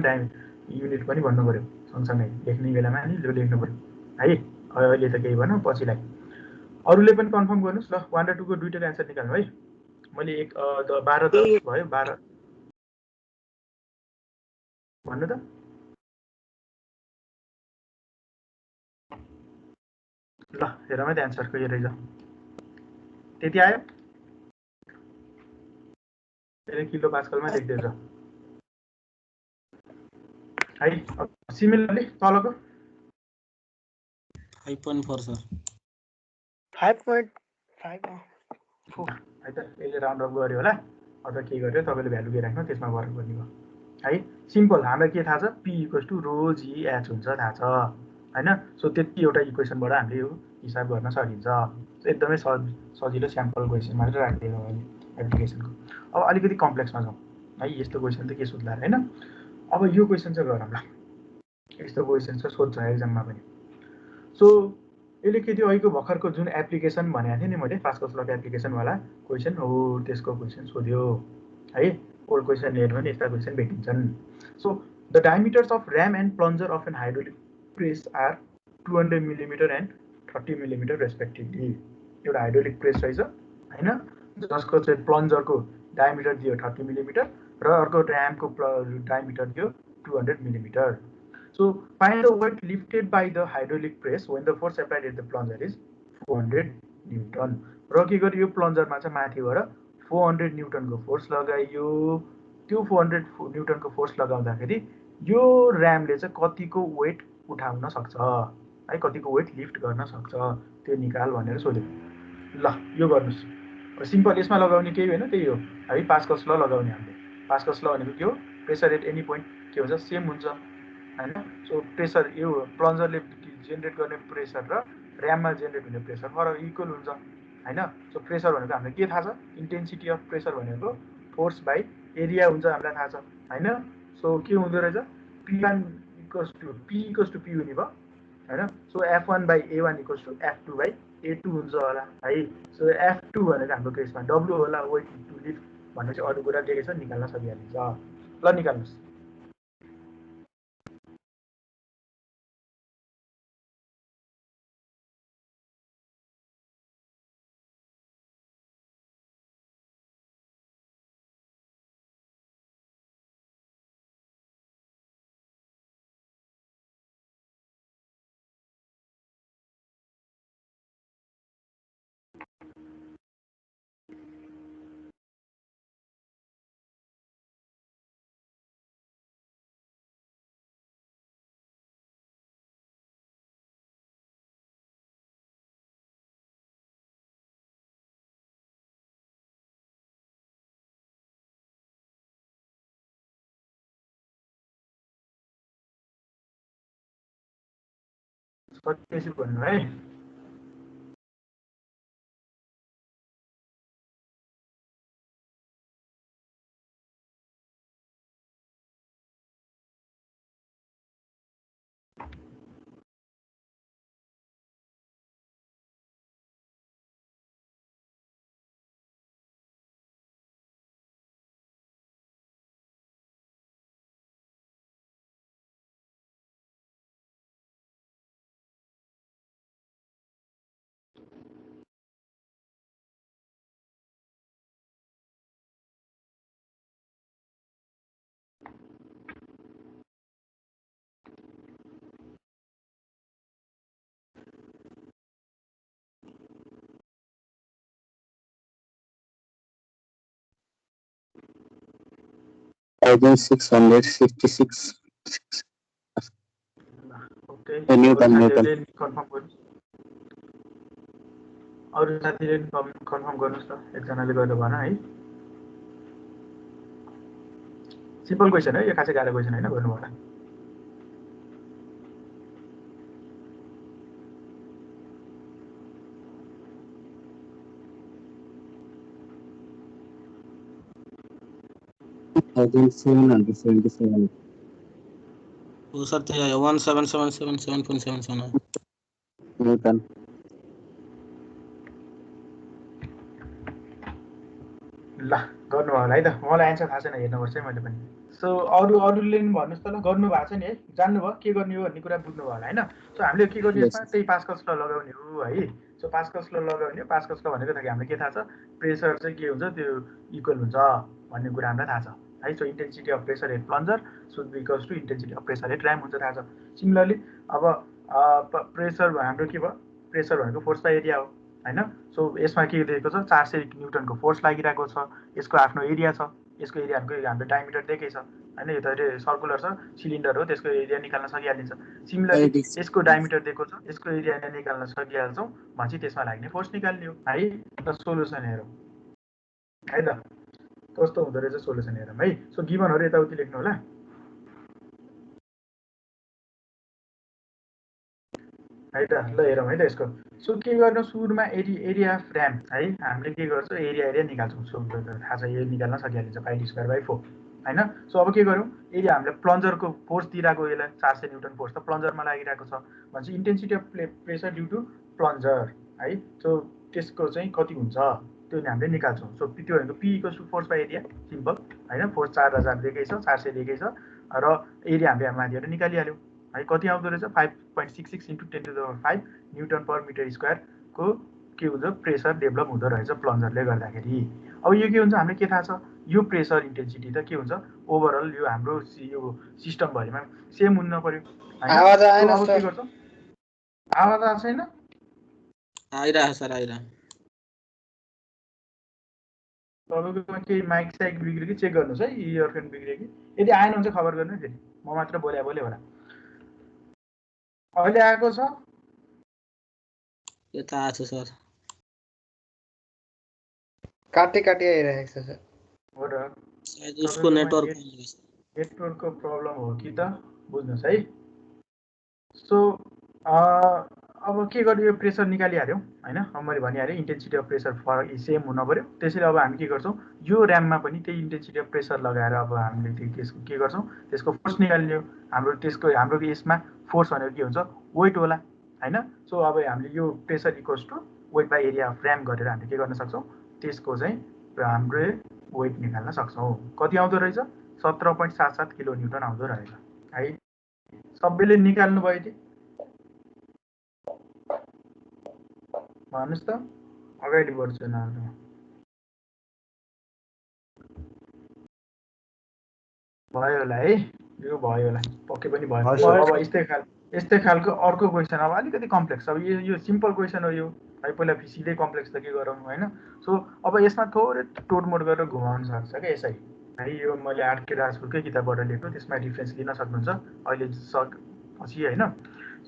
युनिट पनि भन्नु पऱ्यो सँगसँगै लेख्ने बेलामा नि लेख्नु पऱ्यो है। अहिले त केही भनौँ पछिलाई अरूले पनि कन्फर्म गर्नुहोस् ल 1 र 2 को दुईटैको एन्सर निकाल्नु है। मैले 12 10 भयो 12 भन्नु त ल हेरौँ है त एन्सर के रहेछ त्यति आयो किलो पास्कलमा लेख्दैछ है। सिमिलरली तलको 5.4 सर 5.5 है त यसले राउन्ड अफ गर्यो होला अथवा के गर्यो तपाईँले भ्यालु के राख्नु त्यसमा फरक पर्ने भयो है। सिम्पल हामीलाई के थाहा छ P equals to rho G H हुन्छ थाहा छ हैन। सो त्यति एउटा इक्वेसनबाट हामीले यो हिसाब गर्न सकिन्छ। एकदमै सजिलो स्याम्पल क्वेसन मात्रै राखिदिएर अहिले एप्लिकेसनको। अब अलिकति कम्प्लेक्समा जाउँ है। यस्तो क्वेसन त के सोध्ला हैन। अब यो क्वेसन चाहिँ गरौँ ल यस्तो क्वेसन चाहिँ सोध्छ एक्जाममा पनि। सो यसले के थियो अहिलेको भर्खरको जुन एप्लिकेसन भनेको थिएँ नि मैले पास्कल्स लक एप्लिकेसनवाला क्वेसन हो त्यसको क्वेसन सोध्यो है। ओल्ड क्वेसन हेर्नु भने यस्ता क्वेसन भेटिन्छन्। So the diameters of ram and plunger of an hydraulic press are 200 millimetre and 30 millimetre respectively. एउटा हाइड्रोलिक प्रेस रहेछ हैन जसको चाहिँ प्लन्जरको डायमिटर दियो 30 मिलिमिटर र अर्को ऱ्यामको डायमिटर दियो 200 millimetre. So find the weight lifted by the hydraulic press when the force applied at the plunger is 400 Newton. र के गर्यो यो प्लन्जरमा चाहिँ माथिबाट 400 न्युटनको फोर्स लगाइयो। त्यो 400 न्युटनको फोर्स लगाउँदाखेरि यो ऱ्यामले चाहिँ कतिको वेट उठाउन सक्छ है कतिको वेट लिफ्ट गर्न सक्छ त्यो निकाल भनेर सोध्यो। ल यो गर्नुहोस् सिम्पल यसमा लगाउने केही होइन त्यही हो है पास्कल्स ल लगाउने हामीले। पास्कल्स ल भनेको के हो प्रेसर एट एनी पोइन्ट के हुन्छ सेम हुन्छ हैन। सो प्रेसर यो प्लन्जरले जेनेरेट गर्ने प्रेसर र ऱ्याममा जेनेरेट हुने प्रेसर फरक इक्वल हुन्छ हैन। सो प्रेसर भनेको हामीलाई के थाहा छ इन्टेन्सिटी अफ प्रेसर भनेको फोर्स बाई एरिया हुन्छ हामीलाई थाहा छ हैन। सो के हुँदो रहेछ P1 इक्वल्स टु P हुने भयो हैन। So F1 by A1 equals to F2 by A2 हुन्छ होला है। सो F2 भनेको हाम्रो केसमा W होला वेट टु लिफ्ट भन्ने चाहिँ अरू कुरा दिएको छ निकाल्न सकिहालिन्छ। ल निकाल्नुहोस् सकेपछि भन्नु है। 1666 ओके न्यूटन साथीहरूले कन्फर्म गर्नु अरू साथीले कन्फर्म गर्नुहोस् त एकजनाले गर्नु भएन है सिम्पल क्वेसन है यो खासै गाह्रो क्वेसन होइन गर्नु होला हो सर त्यही आयो 17777.77 न्यूटन ल गर्नु होला है त मलाई एन्सर थाहा छैन हेर्नुपर्छ है मैले पनि सो अरूले नि भन्नुहोस् त ल गर्नु भएको छ नि है जान्नुभयो के गर्ने हो भन्ने कुरा बुझ्नुभयो होला होइन सो हामीले के गर्ने यसमा त्यही पास्कल्स ल लगाउने हो है सो पास्कल्स ल लगाउने पास्कल्स ल भनेको त हामीलाई के थाहा छ प्रेसर चाहिँ के हुन्छ त्यो इक्वल हुन्छ भन्ने कुरा हामीलाई थाहा छ है so intensity of pressure at plunger should be equals to intensity of pressure at ram हुन्छ थाहा छ सिमिलरली अब प्रेसर हाम्रो के भयो प्रेसर भनेको फोर्स बाई एरिया हो होइन सो यसमा के दिएको छ 400 न्युटनको फोर्स लागिरहेको छ यसको आफ्नो एरिया छ यसको एरियाको हाम्रो डायमिटर दिएकै छ होइन यो त सर्कुलर छ सिलिन्डर हो त्यसको एरिया निकाल्न सकिहालिन्छ सिमिलरली यसको डायमिटर दिएको छ यसको एरिया निकाल्न सकिहाल्छौँ भनेपछि त्यसमा लाग्ने फोर्स निकाल्ने हो है त सोल्युसन हेरौँ है त कस्तो हुँदो रहेछ सोल्युसन हेरौँ है सो गिभनहरू यताउति लेख्नु होला है त ल हेरौँ है त यसको सो के गर्नु सुरुमा एरिया अफ ऱ्याम है हामीले के गर्छौँ एरिया निकाल्छौँ सो थाहा छ यो निकाल्न सकिहालिन्छ पाइ स्क्वायर बाई 4 होइन सो अब के गरौँ एरिया हामीले प्लन्जरको फोर्स दिइरहेको यसलाई 400 न्युटन फोर्स त प्लन्जरमा लागिरहेको छ भनेपछि intensity of pressure due to plunger है सो त्यसको चाहिँ कति हुन्छ त्यो हामीले निकाल्छौँ सो त्यो भनेको P equals to force by area simple होइन फोर्स 4000 दिएकै छ 400 दिएकै छ र एरिया हामीले माथिबाट निकालिहाल्यौँ है कति आउँदो रहेछ 5.66 × 10⁵ न्युटन पर मिटर स्क्वायरको के हुन्छ प्रेसर डेभलप हुँदो रहेछ प्लन्जरले गर्दाखेरि अब यो के हुन्छ हामीले के थाहा छ यो प्रेसर इन्टेन्सिटी त के हुन्छ ओभरअल यो हाम्रो यो सिस्टमभरिमा सेम हुन पर्यो आवाज आएन अब के गर्छौँ आवाज आएको छैन आइरहेको सर आइरहेको तपाईँकोमा केही माइक साइक बिग्रियो कि चेक गर्नुहोस् है इयरफोन बिग्रियो कि यदि आएन भने चाहिँ खबर गर्नु फेरि म मात्र बोले होला अहिले आएको छ यो त आएको छ सर काटी आइरहेको छ सर हो र सायद उसको नेटवर्कको प्रब्लम हो कि त बुझ्नुहोस् है सो अब के गर्यो यो प्रेसर निकालिहाल्यौँ होइन अब मैले भनिहालेँ इन्टेन्सिटी अफ प्रेसर सेम हुन पऱ्यो त्यसैले अब हामी के गर्छौँ यो ऱ्याममा पनि त्यही इन्टेन्सिटी अफ प्रेसर लगाएर अब हामीले त्यसको के गर्छौँ त्यसको फोर्स निकाल्ने हो हाम्रो यसमा फोर्स भनेको के हुन्छ वेट होला होइन सो अब हामीले यो pressure equals to weight by area of ram गरेर हामीले के गर्न सक्छौँ त्यसको चाहिँ हाम्रो वेट निकाल्न सक्छौँ कति आउँदो रहेछ 17.77 किलो न्युटन आउँदो रहेछ है सबैले निकाल्नु भयो कि भन्नुहोस् त अगाडि बढ्छु नाम भयो होला है यो भयो होला पक्कै पनि भयो अब यस्तै खालको अर्को क्वेसन अब अलिकति कम्प्लेक्स अब यो सिम्पल क्वेसन हो यो है पहिला सिधै कम्प्लेक्स त के गरौँ होइन सो अब यसमा थोरै तोडमोड गरेर घुमाउन सक्छ क्या यसै है यो मैले आरके राजपुरकै किताबबाट लेखेको त्यसमा डिफ्रेन्स लिन सक्नुहुन्छ अहिले पछि होइन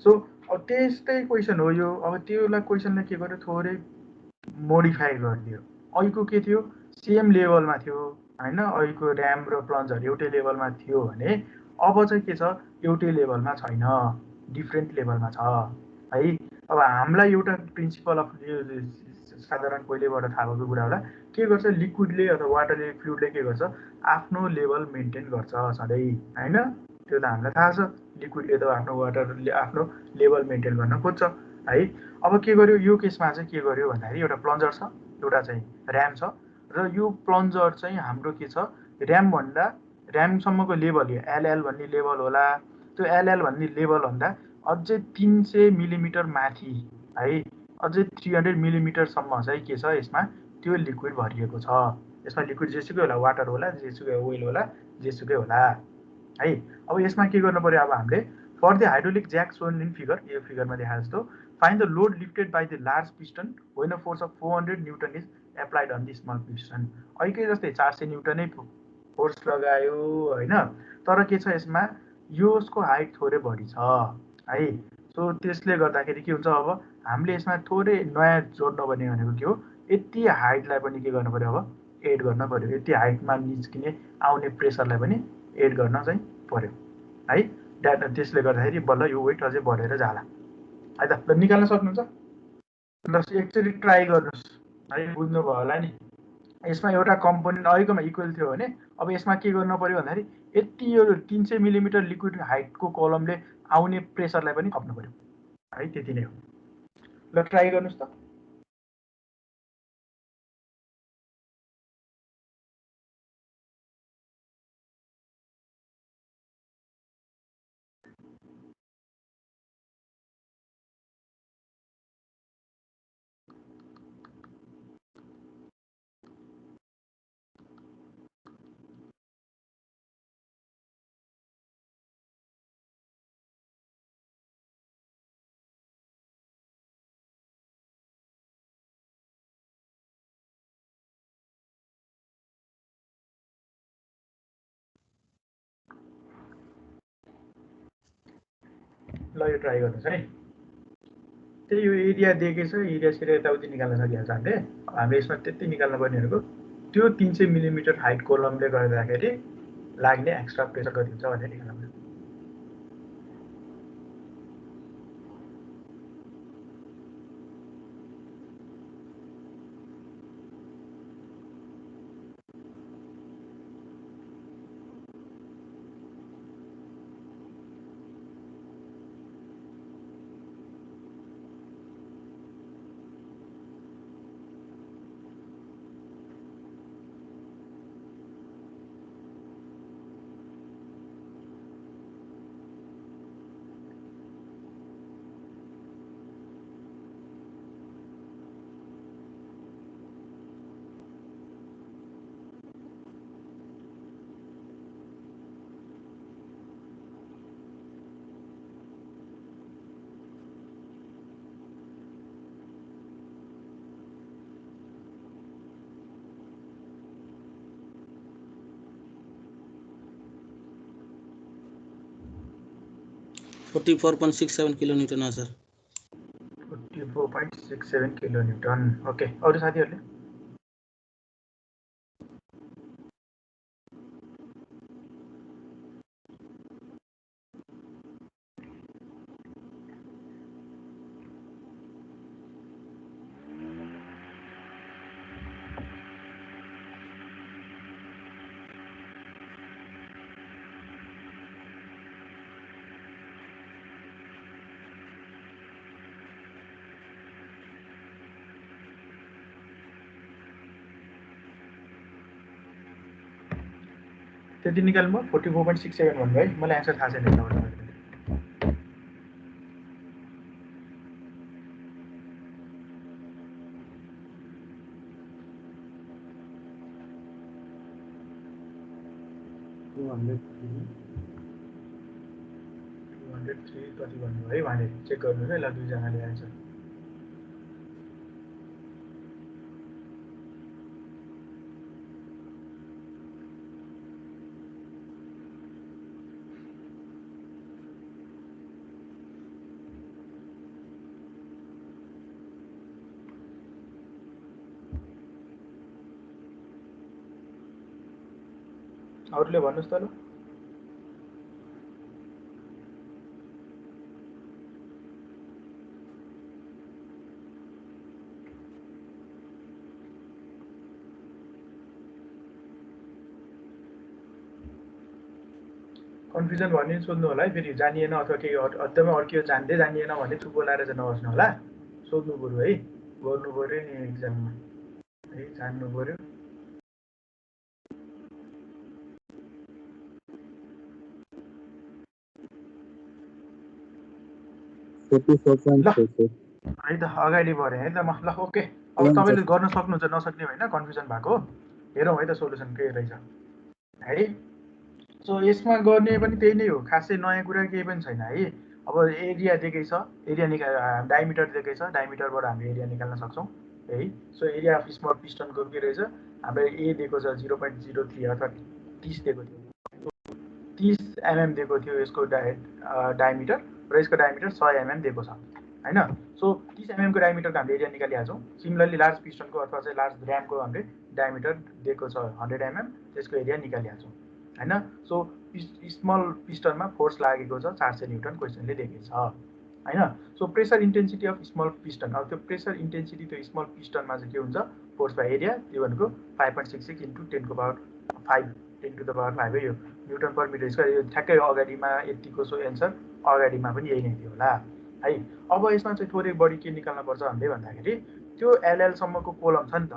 सो अब त्यस्तै क्वेसन हो यो अब त्योलाई क्वेसनलाई के गर्यो थोरै मोडिफाई गरिदियो अहिलेको के थियो सेम लेभलमा थियो होइन अहिलेको ऱ्याम र प्लन्जर एउटै लेभलमा थियो भने अब चाहिँ के छ एउटै लेभलमा छैन डिफ्रेन्ट लेभलमा छ है अब हामीलाई एउटा प्रिन्सिपल अफ साधारण पहिलेबाट थाहा भएको कुरा होला के गर्छ लिक्विडले अथवा वाटरले फ्लुइडले के गर्छ आफ्नो लेभल मेन्टेन गर्छ सधैँ होइन त्यो त हामीलाई थाहा छ लिक्विडले त आफ्नो वाटरले आफ्नो लेभल मेन्टेन गर्न खोज्छ है अब के गर्यो यो केसमा चाहिँ के गर्यो भन्दाखेरि एउटा प्लन्जर छ एउटा चाहिँ ऱ्याम छ र यो प्लन्जर चाहिँ हाम्रो के छ ऱ्यामसम्मको लेभल यो एलएल भन्ने लेभल होला त्यो एलएल भन्ने लेभल भन्दा अझै 300 मिलिमिटर माथि है अझै 300 मिलिमिटरसम्म चाहिँ के छ यसमा त्यो लिक्विड भरिएको छ यसमा लिक्विड जेसुकै होला वाटर होला जेसुकै ओइल होला जेसुकै होला है अब यसमा के गर्नु पर्यो अब हामीले for the hydraulic jack shown in figure यो फिगरमा देखाए जस्तो find the load lifted by the large piston when a force of 400 newton is applied on the small piston अहिलेकै जस्तै 400 न्युटनै फोर्स लगायो होइन, तर के छ यसमा यसको हाइट थोरै बढी छ है। सो त्यसले गर्दाखेरि के हुन्छ, अब हामीले यसमा थोरै नयाँ जोड्नुपर्ने भनेको के हो, यति हाइटलाई पनि के गर्नु पऱ्यो, अब एड गर्न पऱ्यो, यति हाइटमा निस्किने आउने प्रेसरलाई पनि एड गर्न चाहिँ पऱ्यो है। त्यसले गर्दाखेरि बल्ल यो वेट अझै बढेर जाला है त। ल निकाल्न सक्नुहुन्छ? ल एकचोटि ट्राई गर्नुहोस् है, बुझ्नुभयो होला नि। यसमा एउटा कम्पोनेन्ट अहिलेकोमा इक्वल थियो भने अब यसमा के गर्नु पर्यो भन्दाखेरि यति यो 300 मिलिमिटर लिक्विड हाइटको कलमले आउने प्रेसरलाई पनि खप्नु पर्यो है, त्यति नै हो। ल ट्राई गर्नुहोस् त। ल यो ट्राई गर्नुहोस् है। त्यही यो एरिया दिएकै छ, एरिया सिरिया यताउति निकाल्न सकिहाल्छ हामीले। हामीले यसमा त्यति निकाल्नु पर्ने भनेको त्यो 300 मिलिमिटर हाइट कोलमले गर्दाखेरि लाग्ने एक्स्ट्रा प्रेसर कति हुन्छ भनेर निकाल्नु पर्यो। फोर्टी 44.67 किलोन्युटन हो सर। 44.67 किलोन्युटन। ओके, अरू साथीहरूले? त्यति निकाल्नु भयो? 44.67 भन्नु है, मलाई एन्सर थाहा छैन यताबाट। कति भन्नुभयो है उहाँले चेक गर्नु है। ल दुईजनाले एन्सर। अरूले भन्नुहोस् त ल। कन्फ्युजन भन्ने सोध्नु होला है, फेरि जानिएन अथवा केही एकदमै अड्कियो जान्दै जानिएन भने चुप बोलाएर चाहिँ नबस्नु होला, सोध्नु पऱ्यो है, गर्नु पऱ्यो नि एक्जाममा है, जान्नु पऱ्यो। है त अगाडि बढेँ है त म। ल ओके, अब तपाईँले गर्न सक्नुहुन्छ, नसक्ने होइन, कन्फ्युजन भएको। हेरौँ है त सोल्युसन के रहेछ है। सो यसमा गर्ने पनि त्यही नै हो, खासै नयाँ कुरा केही पनि छैन है। अब एरिया दिएकै छ, एरिया डायमिटर दिएकै छ, डायमिटरबाट हामीले एरिया निकाल्न सक्छौँ है। सो एरिया अफ स्मल पिस्टनको के रहेछ, हाम्रो ए दिएको छ 0.03 अथवा 30 दिएको थियो, 30 mm दिएको थियो यसको डायमिटर र यसको डायमिटर 100 mm दिएको छ हैन। सो 30 mm को डायमिटरको हामीले एरिया निकालिहाल्छौँ। सिमिलरली लार्ज पिस्टनको अथवा चाहिँ लार्ज र्यामको हामीले डायमिटर दिएको छ 100 mm, त्यसको एरिया निकालिहाल्छौँ हैन। सो स्मल पिस्टनमा फोर्स लागेको छ 400 न्युटन क्वेसनले दिएको छ हैन। So pressure intensity of small piston, अब त्यो प्रेसर इन्टेन्सिटी त्यो स्मल पिस्टनमा चाहिँ के हुन्छ, फोर्स बाई एरिया, त्यो भनेको 5.66 इन्टु 10 को पावर 5 10 टु द पावर 5 है, यो न्युटन पर मिटर स्क्वायर। यो ठ्याक्कै अगाडिमा यतिको सो एन्सर अगाडिमा पनि यही नै थियो होला है। अब यसमा चाहिँ थोरै बढी के निकाल्न पर्छ हामीले भन्दाखेरि त्यो एलएलसम्मको कोलम छ नि त,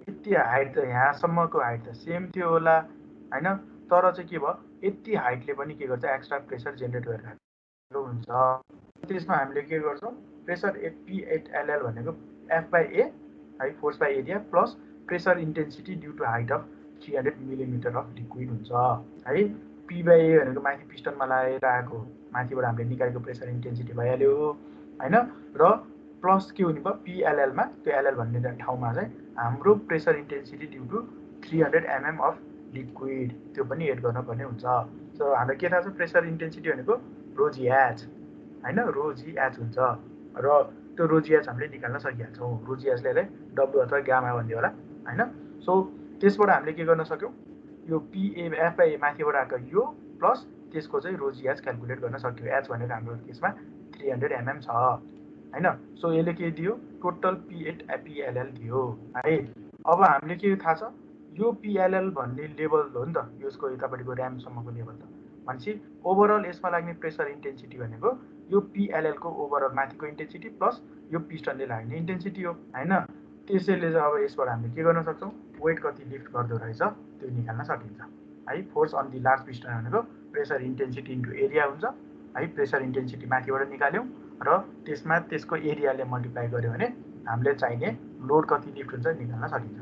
यति हाइट त यहाँसम्मको हाइट त सेम थियो होला हैन, तर चाहिँ के भयो, यति हाइटले पनि के गर्छ, एक्स्ट्रा प्रेसर जेनेरेट गरिरहेको हुन्छ। त्यसमा हामीले के गर्छौँ, प्रेसर P8LL भनेको F/A है, force by area plus pressure intensity due to height of 300 millimetre of liquid हुन्छ है। P/A भनेको माथि पिस्टनमा लागेर आएको, माथिबाट हामीले निकालेको प्रेसर इन्टेन्सिटी भइहाल्यो हैन, र प्लस के हुने भयो, PLL मा, त्यो एलएल भन्ने ठाउँमा चाहिँ हाम्रो pressure intensity due to 300 mm of liquid, त्यो पनि एड गर्नुपर्ने हुन्छ। सो हामीलाई के थाहा छ, प्रेसर इन्टेन्सिटी भनेको ρGH हैन, ρGH हुन्छ र त्यो ρGH हामीले निकाल्न सकिहाल्छौँ। ρGH ले W अथवा गामा भन्ने होला हैन। सो त्यसबाट हामीले के गर्न सक्यौँ, यो F/A माथिबाट आएको यो प्लस त्यसको चाहिँ ρGH क्याल्कुलेट गर्न सक्यो। H भनेको हाम्रो केसमा 300 mm छ हैन। सो यसले के दियो, टोटल P8PLL दियो है। अब हामीले के थाहा छ, यो PLL भन्ने लेभल हो नि त, यसको यतापट्टिको र्यामसम्मको लेभल त भनेपछि ओभरअल यसमा लाग्ने प्रेसर इन्टेन्सिटी भनेको यो PLL को ओभरअल माथिको इन्टेन्सिटी प्लस यो पिस्टनले लाग्ने इन्टेन्सिटी हो हैन। त्यसैले चाहिँ अब यसबाट हामीले के गर्न सक्छौँ, वेट कति लिफ्ट गर्दो रहेछ त्यो निकाल्न सकिन्छ है। Force on the large piston भनेको प्रेसर इन्टेन्सिटी इन्टु एरिया हुन्छ है। प्रेसर इन्टेन्सिटी माथिबाट निकाल्यौँ र त्यसमा त्यसको एरियाले मल्टिप्लाई गर्यो भने हामीले चाहिने लोड कति लिफ्ट हुन्छ निकाल्न सकिन्छ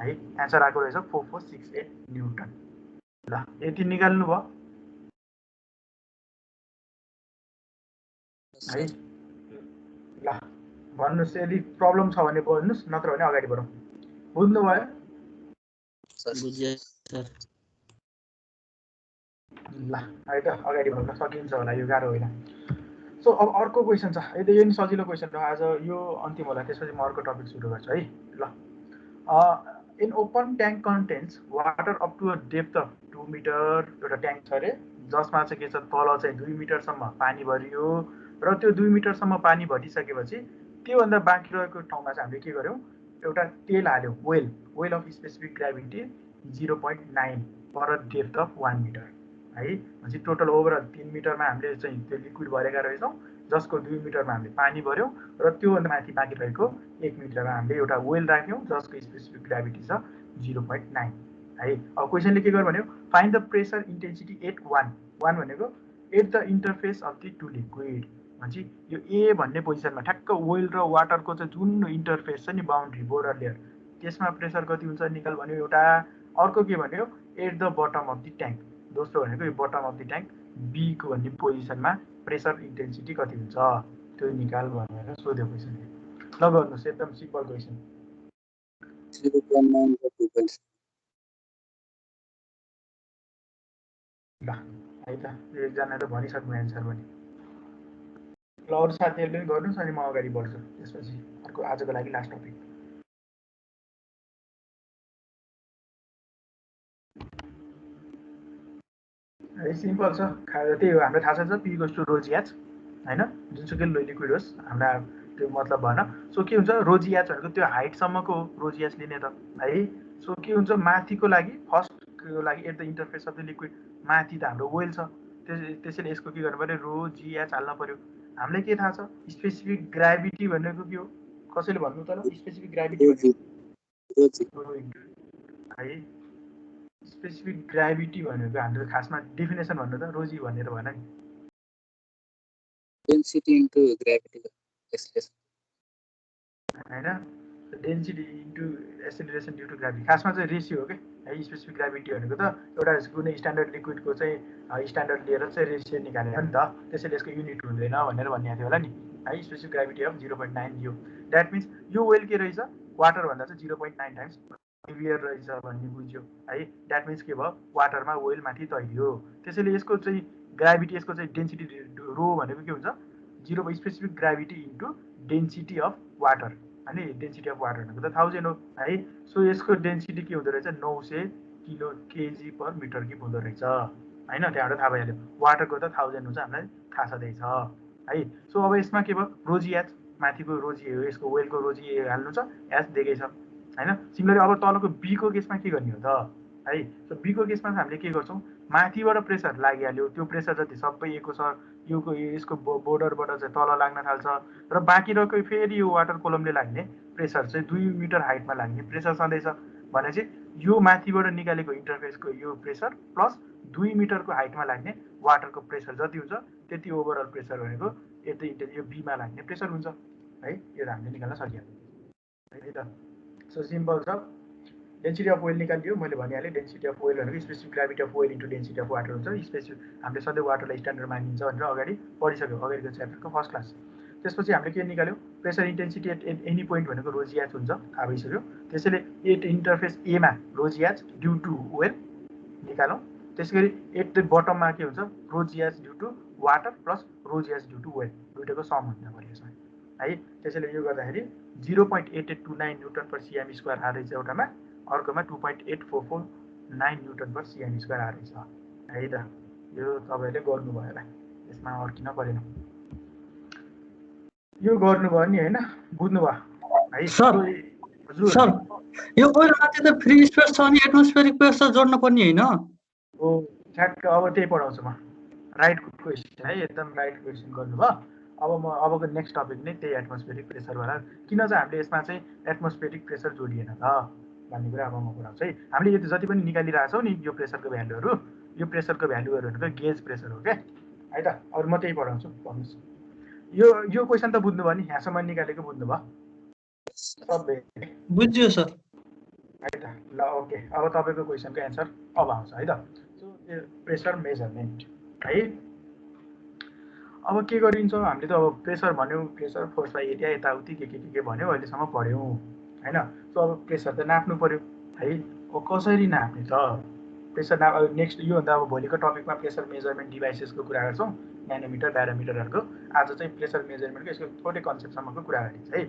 है। एन्सर आएको रहेछ 4468 न्युटन। ल यति निकाल्नु भयो है। ल भन्नुहोस्, यदि प्रब्लम छ भने भन्नुहोस्, नत्र भने अगाडि बढौँ। बुझ्नुभयो? बुझ्यो सर। ल है त अगाडि बढ्न सकिन्छ होला, यो गाह्रो होइन। सो अब अर्को क्वेसन छ, यो नि सजिलो क्वेसन हो, आज यो अन्तिम होला, त्यसपछि म अर्को टपिक सुरु गर्छु है। ल in open tank contents water up to a depth of 2 metre, एउटा ट्याङ्क छ अरे जसमा चाहिँ के छ, तल चाहिँ 2 मिटरसम्म पानी भरियो र त्यो 2 मिटरसम्म पानी भरिसकेपछि त्योभन्दा बाँकी रहेको ठाउँमा चाहिँ हामीले के गर्यौँ, एउटा तेल हाल्यौँ, well of specific gravity 0.9 per depth of 1 metre है। भनेपछि टोटल ओभरअल 3 मिटरमा हामीले चाहिँ त्यो लिक्विड भरेका रहेछौँ, जसको 2 मिटरमा हामीले पानी भर्यौँ र त्योभन्दा माथि बाँकी रहेको 1 मिटरमा हामीले एउटा वेल राख्यौँ जसको स्पेसिफिक ग्राभिटी छ 0.9 है। अब क्वेसनले के गर्यो भन्यो, find the pressure intensity at 1 भनेको at the interface of the two liquid. भनेपछि यो ए भन्ने पोजिसनमा ठ्याक्क वेल र वाटरको चाहिँ जुन इन्टरफेस छ नि, बााउन्ड्री बोर्डर लेयर, त्यसमा प्रेसर कति हुन्छ निकाल भन्यो एउटा। अर्को के भन्यो, at the bottom of the tank, दोस्रो भनेको यो बटम अफ दि ट्याङ्क बीको भन्ने पोजिसनमा प्रेसर इन्टेन्सिटी कति हुन्छ त्यो निकाल भनेर सोध्यो क्वेसनले। ल गर्नुहोस्, एकदम सिम्पल क्वेसन। ल है त, एकजना त भनिसक्नु एन्सर पनि। ल अरू साथीहरूले पनि गर्नुहोस्, अनि म अगाडि बढ्छु त्यसपछि अर्को आजको लागि लास्ट टपिक। सिम्पल छ, त्यही हो, हामीलाई थाहा छ P इक्वल्स टु ρGH होइन, जुनसुकै लिक्विड होस् हामीलाई त्यो मतलब भएन। सो के हुन्छ, ρGH भनेको त्यो हाइटसम्मको ρGH लिने त है। सो के हुन्छ, माथिको लागि फर्स्टको लागि at the interface of the liquid, माथि त हाम्रो वेल छ, त्यसैले यसको के गर्नु पऱ्यो, ρGH हाल्न पऱ्यो। हामीलाई के थाहा छ, स्पेसिफिक ग्राभिटी भनेको के हो, कसैले भन्नु त ल, स्पेसिफिक ग्राभिटी भनेको है। स्पेसिफिक ग्राभिटी भनेको हाम्रो खासमा डेफिनेसन भन्नु त, ρG भनेर भएन नि, डेन्सिटी इन्टु ग्राभिटी होइन, density into acceleration due to gravity, खासमा चाहिँ रेसियो हो क्या है। स्पेसिफिक ग्राभिटी भनेको त एउटा कुनै स्ट्यान्डर्ड लिक्विडको चाहिँ स्ट्यान्डर्ड लिएर चाहिँ रेसियो निकालेको नि त, त्यसैले यसको युनिट हुँदैन भनेर भनिएको थियो होला नि है। स्पेसिफिक ग्राभिटी अफ 0.9 दियो, द्याट मिन्स यो वेल के रहेछ, वाटरभन्दा चाहिँ 0.9 टाइम्स हेभियर रहेछ भन्ने बुझ्यो है। द्याट मिन्स के भयो, वाटरमा ओइल माथि तैरियो, त्यसैले यसको चाहिँ ग्राभिटी, यसको चाहिँ डेन्सिटी रो भनेको के हुन्छ, zero specific gravity into density of water होइन। डेन्सिटी अफ वाटर भनेको त 1000 हो है। सो यसको डेन्सिटी के हुँदो रहेछ, 900 kilo KG per metre cube हुँदो रहेछ होइन। त्यहाँबाट थाहा भइहाल्यो, वाटरको त 1000 हुन्छ, हामीलाई थाहा छँदैछ है। सो अब यसमा के भयो, रोजी एच माथिको रोजी हो, यसको वेलको रोजी हाल्नु छ, एच दिएकै छ होइन। सिमिलरली अब तलको बीको केसमा के गर्ने हो त है। सो बीको केसमा चाहिँ हामीले के गर्छौँ, माथिबाट प्रेसर लागिहाल्यो, त्यो प्रेसर जति सबै एको छ, यसको बोर्डरबाट चाहिँ तल लाग्न थाल्छ र बाँकी रहेको फेरि यो वाटर कोलमले लाग्ने प्रेसर चाहिँ 2 मिटर हाइटमा लाग्ने प्रेसर छँदैछ भनेपछि यो माथिबाट निकालेको इन्टरफेसको यो प्रेसर प्लस 2 मिटरको हाइटमा लाग्ने वाटरको प्रेसर जति हुन्छ त्यति ओभरअल प्रेसर भनेको यति यो बीमा लाग्ने प्रेसर हुन्छ है। यो त हामीले निकाल्न सकिहाल्यो है त। सो सिम्पल छ। डेन्सिटी अफ ओइल निकालिदियो, मैले भनिहालेँ डेन्सिटी अफ ओइल भनेको specific gravity of oil into density of water हुन्छ। स्पेसिफिक हामीले सधैँ वाटरलाई स्ट्यान्डर्ड मानिन्छ भनेर अगाडि पढिसक्यो, अगाडिको च्याप्टरको फर्स्ट क्लास। त्यसपछि हामीले के निकाल्यो, pressure intensity at any point भनेको रोजी एच हुन्छ, थाहा भइसक्यो। त्यसैले एट इन्टरफेस एमा rho g H due to oil निकालौँ। त्यसै गरी एट द बटममा के हुन्छ, rho g H due to water plus rho g H due to oil, दुइटाको सम हुन्छ पऱ्यो यसमा है। त्यसैले यो गर्दाखेरि 0.8829 न्युटन पर सिएम स्क्वायर आएछ एउटामा, अर्कोमा 2.8449 न्युटन पर सिएम स्क्वायर आएछ है त। यो तपाईँले गर्नुभयो होला, यसमा अड्किन परेन, यो गर्नुभयो नि होइन, बुझ्नुभयो है सर। हजुर सर यो ओइल माथि त फ्री स्पेस छ अनि एटमोस्फेरिक प्रेसर जोड्नु पर्ने हैन हो। ठ्याक्क अब त्यही पढाउँछु म। राइट क्वेसन है, एकदम राइट क्वेसन गर्नुभयो। अब म अबको नेक्स्ट टपिक नै त्यही एटमोस्फेरिक प्रेसरवाला, किन चाहिँ हामीले यसमा चाहिँ एटमोस्फेरिक प्रेसर जोडिएन त भन्ने कुरा अब म पढाउँछु है। हामीले यो जति पनि निकालिरहेछौँ नि यो प्रेसरको भ्यालुहरू, यो प्रेसरको भ्यालुहरू भनेको गेज प्रेसर हो क्या है त। अरू म त्यही पढाउँछु, भन्नुहोस्। यो क्वेसन त बुझ्नुभयो नि, यहाँसम्म निकालेको बुझ्नुभयो सबै, बुझ्यो सर है त। ल ओके, अब तपाईँको क्वेसनको एन्सर अब आउँछ है त। सो प्रेसर मेजरमेन्ट है। अब के गरिन्छ, हामीले त अब प्रेसर भन्यौँ, प्रेसर फोर्स बाई एरिया यताउति के भन्यो अहिलेसम्म पढ्यौँ होइन। सो अब प्रेसर त नाप्नु पऱ्यो है। अब कसरी नाप्ने त प्रेसर नाप, नेक्स्ट योभन्दा अब भोलिको टपिकमा प्रेसर मेजरमेन्ट डिभाइसेसको कुरा गर्छौँ, न्यानोमिटर ब्यारोमिटरहरूको। आज चाहिँ प्रेसर मेजरमेन्टको यसको थोरै कन्सेप्टसम्मको कुरा गरिन्छ है।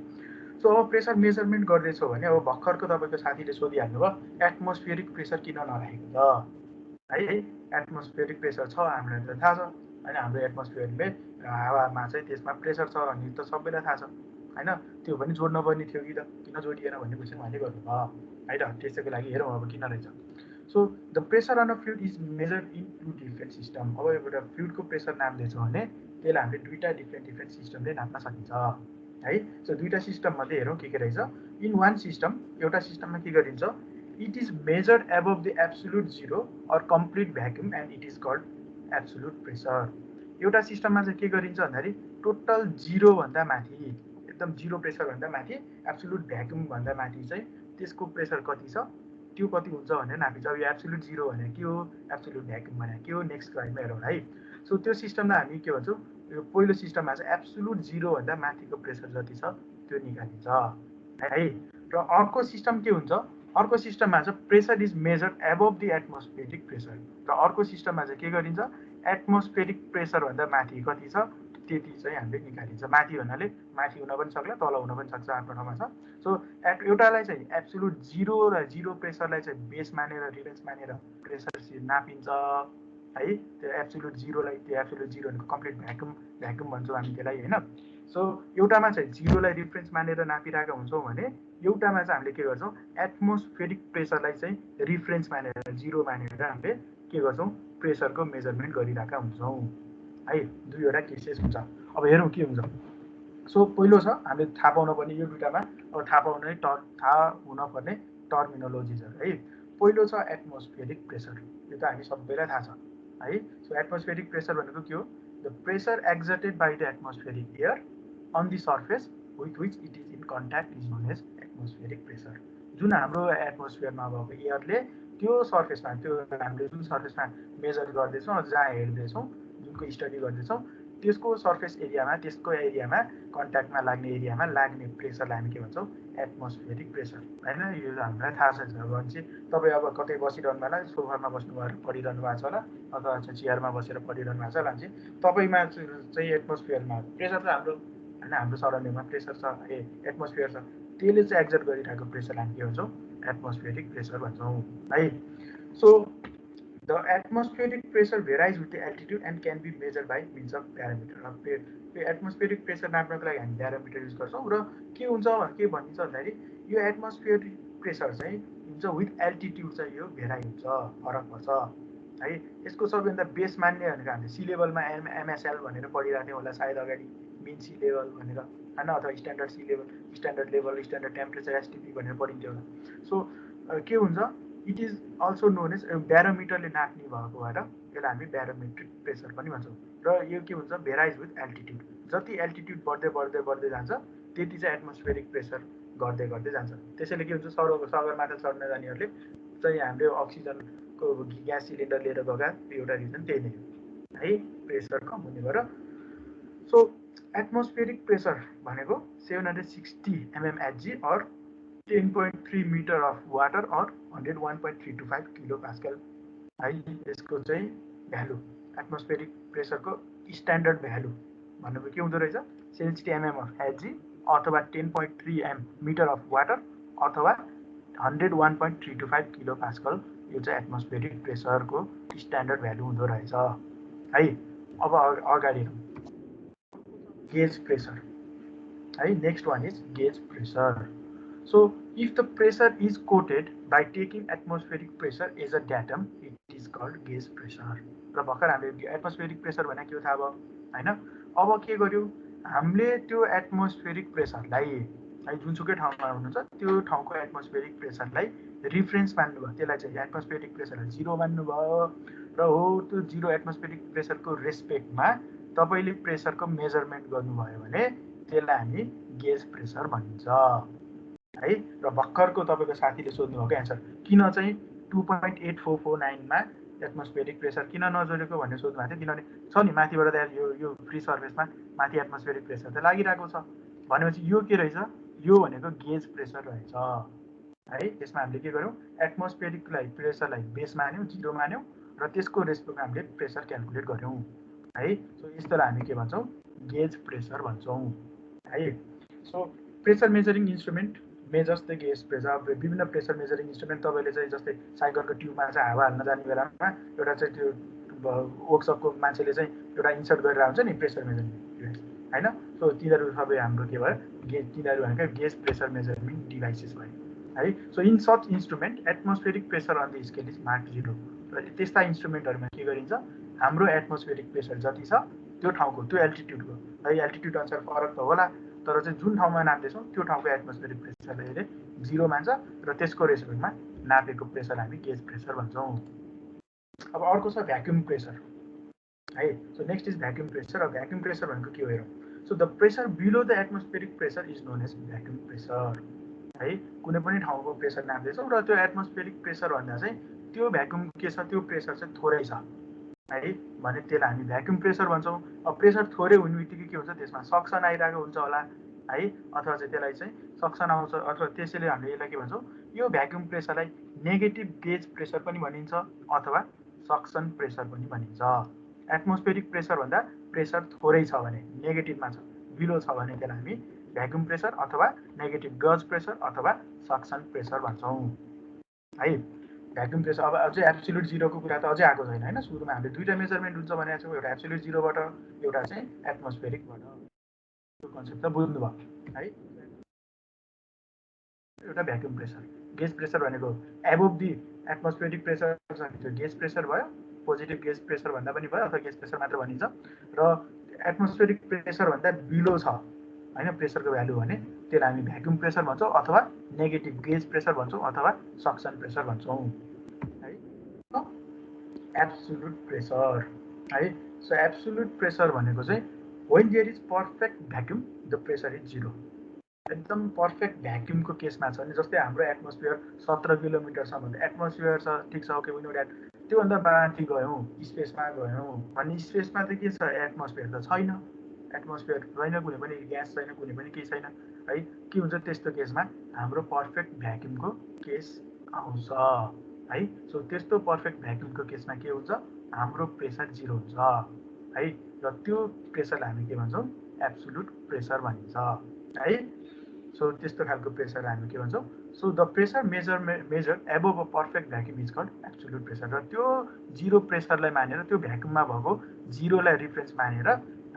सो अब प्रेसर मेजरमेन्ट गर्दैछौँ भने अब भर्खरको तपाईँको साथीले सोधिहाल्नु भयो, एटमोस्फियरिक प्रेसर किन नराखेको त है। एटमोस्फियरिक प्रेसर छ हामीलाई त थाहा छ होइन, हाम्रो एटमोस्फियरले हावामा चाहिँ त्यसमा प्रेसर छ भन्ने त सबैलाई थाहा छ होइन। त्यो पनि जोड्न पर्ने थियो कि त, किन जोडिएन भन्ने क्वेसन उहाँले गर्नुभयो है त। त्यसैको लागि हेरौँ अब किन रहेछ। So the pressure on a fluid is measured in 2 different system. अब एउटा फ्लुइडको प्रेसर नाप्दैछौँ भने त्यसलाई हामीले दुईवटा डिफ्रेन्ट सिस्टमले नाप्न सकिन्छ है। सो दुईवटा सिस्टममध्ये हेरौँ के रहेछ। इन वान सिस्टम, एउटा सिस्टममा के गरिन्छ, it is measured above the absolute zero or complete vacuum and it is called absolute pressure. एउटा सिस्टममा चाहिँ के गरिन्छ भन्दाखेरि टोटल जिरोभन्दा माथि, एकदम जिरो प्रेसरभन्दा माथि, एब्सोल्युट भ्याक्युमभन्दा माथि चाहिँ त्यसको प्रेसर कति छ, त्यो कति हुन्छ भनेर नापिन्छ। अब यो एब्सोल्युट जिरो भने के हो, एब्सोल्युट भ्याक्युम भने के हो, नेक्स्ट स्लाइडमा हेरौँ है। सो त्यो सिस्टमलाई हामी के भन्छौँ, यो पहिलो सिस्टममा चाहिँ एब्सोल्युट जिरोभन्दा माथिको प्रेसर जति छ त्यो निकालिन्छ है। र अर्को सिस्टम के हुन्छ, अर्को सिस्टममा चाहिँ pressure is measured above the atmospheric pressure. र अर्को सिस्टममा चाहिँ के गरिन्छ, एटमोस्फेरिक प्रेसरभन्दा माथि कति छ त्यति चाहिँ हामीले निकालिन्छ। माथि भन्नाले माथि हुन पनि सक्ला, तल हुन पनि सक्छ, आफ्नो ठाउँमा छ। सो एउटालाई चाहिँ एब्सोल्युट जिरो र जिरो प्रेसरलाई चाहिँ बेस मानेर रिफरेन्स मानेर प्रेसर नापिन्छ है। त्यो एब्सोल्युट जिरोलाई, त्यो एब्सोल्युट जिरो भनेको कम्प्लिट भ्याक्युम भन्छौँ हामी त्यसलाई होइन। सो एउटामा चाहिँ जिरोलाई रिफरेन्स मानेर नापिरहेका हुन्छौँ भने एउटामा चाहिँ हामीले के गर्छौँ, एटमोस्फेरिक प्रेसरलाई चाहिँ रिफरेन्स मानेर जिरो मानेर हामीले के गर्छौँ, प्रेसरको मेजरमेन्ट गरिरहेका हुन्छौँ है। दुईवटा केसेस हुन्छ। अब हेरौँ के हुन्छ। सो पहिलो छ हामीले थाहा पाउनुपर्ने यो दुईटामा, अब थाहा हुनपर्ने टर्मिनोलोजिजहरू है। पहिलो छ एटमोस्फेरिक प्रेसर, यो त हामी सबैलाई थाहा छ है। सो एटमोस्फेरिक प्रेसर भनेको के हो, the pressure exerted by the atmospheric air on the surface with which it is in contact is known as atmospheric pressure. जुन हाम्रो एटमोस्फियरमा भएको एयरले त्यो सर्फेसमा, त्यो हामीले जुन सर्फेसमा मेजर गर्दैछौँ, जहाँ हेर्दैछौँ, जुनको स्टडी गर्दैछौँ, त्यसको सर्फेस एरियामा त्यसको एरियामा कन्ट्याक्टमा लाग्ने एरियामा लाग्ने प्रेसरलाई हामी के भन्छौँ एटमोस्फेरिक प्रेसर हैन। यो हामीलाई थाहा छ भनेपछि तपाईँ अब कतै बसिरहनु होला सोफामा बस्नु भएर पढिरहनु भएको छ होला अथवा चेयरमा बसेर पढिरहनु भएको छ होला भने तपाईँमा चाहिँ एटमोस्फियरमा प्रेसर छ हाम्रो हैन, हाम्रो सराउन्डिङमा प्रेसर छ एटमोस्फियर छ, त्यसले चाहिँ एक्जर्ट गरिरहेको प्रेसर हामी के भन्छौँ एटमोस्फेरिक प्रेसर भन्छौँ है। So the atmospheric pressure varies with the altitude and can be measured by means of barometer. Atmospheric pressure नाप्नको लागि हामी ब्यारोमिटर युज गर्छौँ र के हुन्छ भने के भनिन्छ भन्दाखेरि यो एटमोस्फेरिक प्रेसर चाहिँ हुन्छ विथ एल्टिट्युड चाहिँ यो भेराइ हुन्छ, फरक पर्छ है। यसको सबैभन्दा बेस मान्ने भनेको हामीले सी लेभलमा एमएसएल भनेर पढिरहेको थियौँ होला सायद अगाडि, मिन सी लेभल भनेर होइन, अथवा standard sea level, standard level, standard temperature STP भनेर पढिन्थ्यो होला। सो के हुन्छ it is also known as ब्यारोमिटरले नाप्ने भएको भएर यसलाई हामी ब्यारोमेट्रिक प्रेसर पनि भन्छौँ। र यो के हुन्छ भेराइज विथ एल्टिट्युड, जति एल्टिट्युड बढ्दै बढ्दै बढ्दै जान्छ त्यति चाहिँ एटमोस्फेरिक प्रेसर गर्दै गर्दै जान्छ। त्यसैले के हुन्छ सगरमाथा चढ्न जानेहरूले चाहिँ हामीले अक्सिजनको ग्यास सिलिन्डर लिएर गएका एउटा रिजन त्यही नै हो है, प्रेसर कम हुने भएर। सो एटमोस्फेरिक प्रेसर भनेको 760 mmHg और 10.3 मिटर अफ वाटर और 101.325 किलो पास्कल है। यसको चाहिँ भ्यालु एटमोस्फेरिक प्रेसरको स्ट्यान्डर्ड भ्यालु भनेको के हुँदो रहेछ 760 mmHg अथवा 10.3 मिटर अफ वाटर अथवा 101.325 किलो पास्कल, यो चाहिँ एटमोस्फेरिक प्रेसरको स्ट्यान्डर्ड भ्यालु हुँदो रहेछ है। अब अगाडि गेज प्रेसर है, नेक्स्ट वान इज गेज pressure. So, if the pressure is quoted by taking atmospheric pressure as a datum, it is called gauge pressure. र भर्खर हामीले एटमोस्फेरिक प्रेसर भने के थाहा भयो हैन। अब के गर्यो हामीले त्यो एटमोस्फेरिक प्रेसरलाई है जुनसुकै ठाउँमा हुनुहुन्छ त्यो ठाउँको एटमोस्फेरिक प्रेसरलाई रिफरेन्स मान्नुभयो, त्यसलाई चाहिँ एटमोस्फेरिक प्रेसरलाई 0 मान्नुभयो र हो त्यो 0 एटमोस्फेरिक प्रेसरको रेस्पेक्टमा तपाईँले प्रेसरको मेजरमेन्ट गर्नुभयो भने त्यसलाई हामी गेज प्रेसर भनिन्छ है। र भर्खरको तपाईँको साथीले सोध्नुभएको एन्सर किन चाहिँ 2.8449मा एटमोस्फेरिक प्रेसर किन नजोडेको भनेर सोध्नु भएको थियो, किनभने छ नि माथिबाट त यो फ्री सर्फेसमा माथि एटमोस्फेरिक प्रेसर त लागिरहेको छ भनेपछि यो के रहेछ, यो भनेको गेज प्रेसर रहेछ है। यसमा हामीले के गर्यौँ एटमोस्फेरिकलाई प्रेसरलाई बेस मान्यौँ 0 मान्यौँ र त्यसको रेस्पेक्टमा हामीले प्रेसर क्याल्कुलेट गर्यौँ है। सो यस्तोलाई हामी के भन्छौँ गेज प्रेसर भन्छौँ है। So pressure measuring instrument measures the गेज प्रेसर। अब विभिन्न प्रेसर मेजरिङ इन्स्ट्रुमेन्ट तपाईँले चाहिँ जस्तै साइकलको ट्युबमा चाहिँ हावा हाल्न जाने बेलामा एउटा चाहिँ त्यो वर्कसपको मान्छेले चाहिँ एउटा इन्सर्ट गरेर आउँछ नि प्रेसर मेजरिङ होइन। सो तिनीहरू सबै हाम्रो के भयो तिनीहरू भनेको गेज प्रेसर मेजरमेन्ट डिभाइसेस भयो है। So in such instrument atmospheric pressure on the scale is mark 0। र त्यस्ता इन्स्ट्रुमेन्टहरूमा के गरिन्छ हाम्रो एटमोस्फेरिक प्रेसर जति छ त्यो ठाउँको त्यो एल्टिट्युडको है, एल्टिट्युड अनुसार फरक त होला तर चाहिँ जुन ठाउँमा नाप्दैछौँ त्यो ठाउँको एटमोस्फेरिक प्रेसरले 0 मान्छ र त्यसको रेस्पेक्टमा नापेको प्रेसर हामी गेज प्रेसर भन्छौँ। अब अर्को छ भ्याक्युम प्रेसर है। So next is vacuum pressure. अब भ्याक्युम प्रेसर भनेको के हो हेरौँ। So the pressure below the atmospheric pressure is known as vacuum pressure है। कुनै पनि ठाउँको प्रेसर नाप्दैछौँ र त्यो एटमोस्फेरिक प्रेसर भन्दा चाहिँ त्यो भ्याक्युम के छ त्यो प्रेसर चाहिँ थोरै छ है भने त्यसलाई हामी भ्याक्युम प्रेसर भन्छौँ। अब प्रेसर थोरै हुने बित्तिकै के हुन्छ त्यसमा सक्सन आइरहेको हुन्छ होला है, अथवा चाहिँ त्यसलाई चाहिँ सक्सन आउँछ अथवा त्यसैले हामीले यसलाई के भन्छौँ यो भ्याक्युम प्रेसरलाई नेगेटिभ गेज प्रेसर पनि भनिन्छ अथवा सक्सन प्रेसर पनि भनिन्छ। एटमोस्फेरिक प्रेसर भन्दा प्रेसर थोरै छ भने नेगेटिभमा छ बिलो छ भने त्यसलाई हामी भ्याक्युम प्रेसर अथवा नेगेटिभ गेज प्रेसर अथवा सक्सन प्रेसर भन्छौँ है। भ्याक्युम प्रेसर अब अझै एब्सोल्युट 0 को कुरा त अझै आएको छैन होइन। सुरुमा हामीले दुईवटा मेजरमेन्ट हुन्छ भनेको छौँ, एउटा एब्सोल्युट 0बाट एउटा चाहिँ एटमोस्फेरिकबाट। त्यो कन्सेप्ट त बुझ्नुभयो है। एउटा भ्याक्युम प्रेसर गेज प्रेसर भनेको एबोभ दि एटमोस्फेरिक प्रेसर छ त्यो गेज प्रेसर भयो, पोजिटिभ गेज प्रेसर भन्दा पनि भयो अथवा गेज प्रेसर मात्र भनिन्छ। र एटमोस्फेरिक प्रेसर भन्दा बिलो छ होइन प्रेसरको भ्यालु भने त्यसलाई हामी भ्याक्युम प्रेसर भन्छौँ अथवा नेगेटिभ गेज प्रेसर भन्छौँ अथवा सक्सन प्रेसर भन्छौँ है। एब्सोल्युट प्रेसर है। सो एब्सोल्युट प्रेसर भनेको चाहिँ when there is perfect vacuum the pressure is 0। एकदम पर्फेक्ट भ्याक्युमको केसमा छ नि जस्तै हाम्रो एटमोस्फियर 17 किलोमिटरसम्म एटमोस्फियर छ ठिक छ ओके वी नो द्याट त्योभन्दा माथि गयौँ स्पेसमा गयौँ भने स्पेसमा त के छ एटमोस्फियर त छैन एटमोस्फियर छैन कुनै पनि ग्यास छैन कुनै पनि केही छैन है के हुन्छ त्यस्तो केसमा हाम्रो पर्फेक्ट भ्याक्युमको केस आउँछ है सो त्यस्तो पर्फेक्ट भ्याक्युमको केसमा के हुन्छ हाम्रो प्रेसर 0 हुन्छ है र त्यो प्रेसरलाई हामी के भन्छौँ एब्सोल्युट प्रेसर भनिन्छ है सो त्यस्तो खालको प्रेसर हामी के भन्छौँ so the pressure measure above a perfect vacuum is called absolute pressure र त्यो 0 प्रेसरलाई मानेर त्यो भ्याक्युममा भएको 0लाई रिफरेन्स मानेर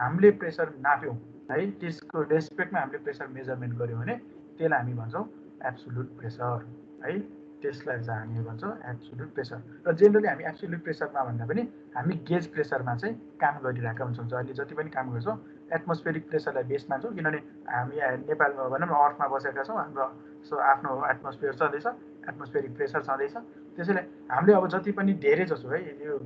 हामीले प्रेसर नाप्यौँ है त्यसको रेस्पेक्टमा हामीले प्रेसर मेजरमेन्ट गऱ्यौँ भने त्यसलाई हामी भन्छौँ एब्सोल्युट प्रेसर है त्यसलाई चाहिँ हामी भन्छौँ एब्सोल्युट प्रेसर र जेनरली हामी एब्सोल्युट प्रेसरमा भन्दा पनि हामी गेज प्रेसरमा चाहिँ काम गरिरहेका हुन्छौँ अहिले जति पनि काम गर्छौँ एटमोस्फेरिक प्रेसरलाई बेस मान्छौँ किनभने हामी नेपालमा भनौँ न अर्थमा बसेका छौँ हाम्रो सो आफ्नो एटमोस्फियर छँदैछ एटमोस्फेरिक प्रेसर छँदैछ त्यसैले हामीले अब जति पनि धेरै जसो है यो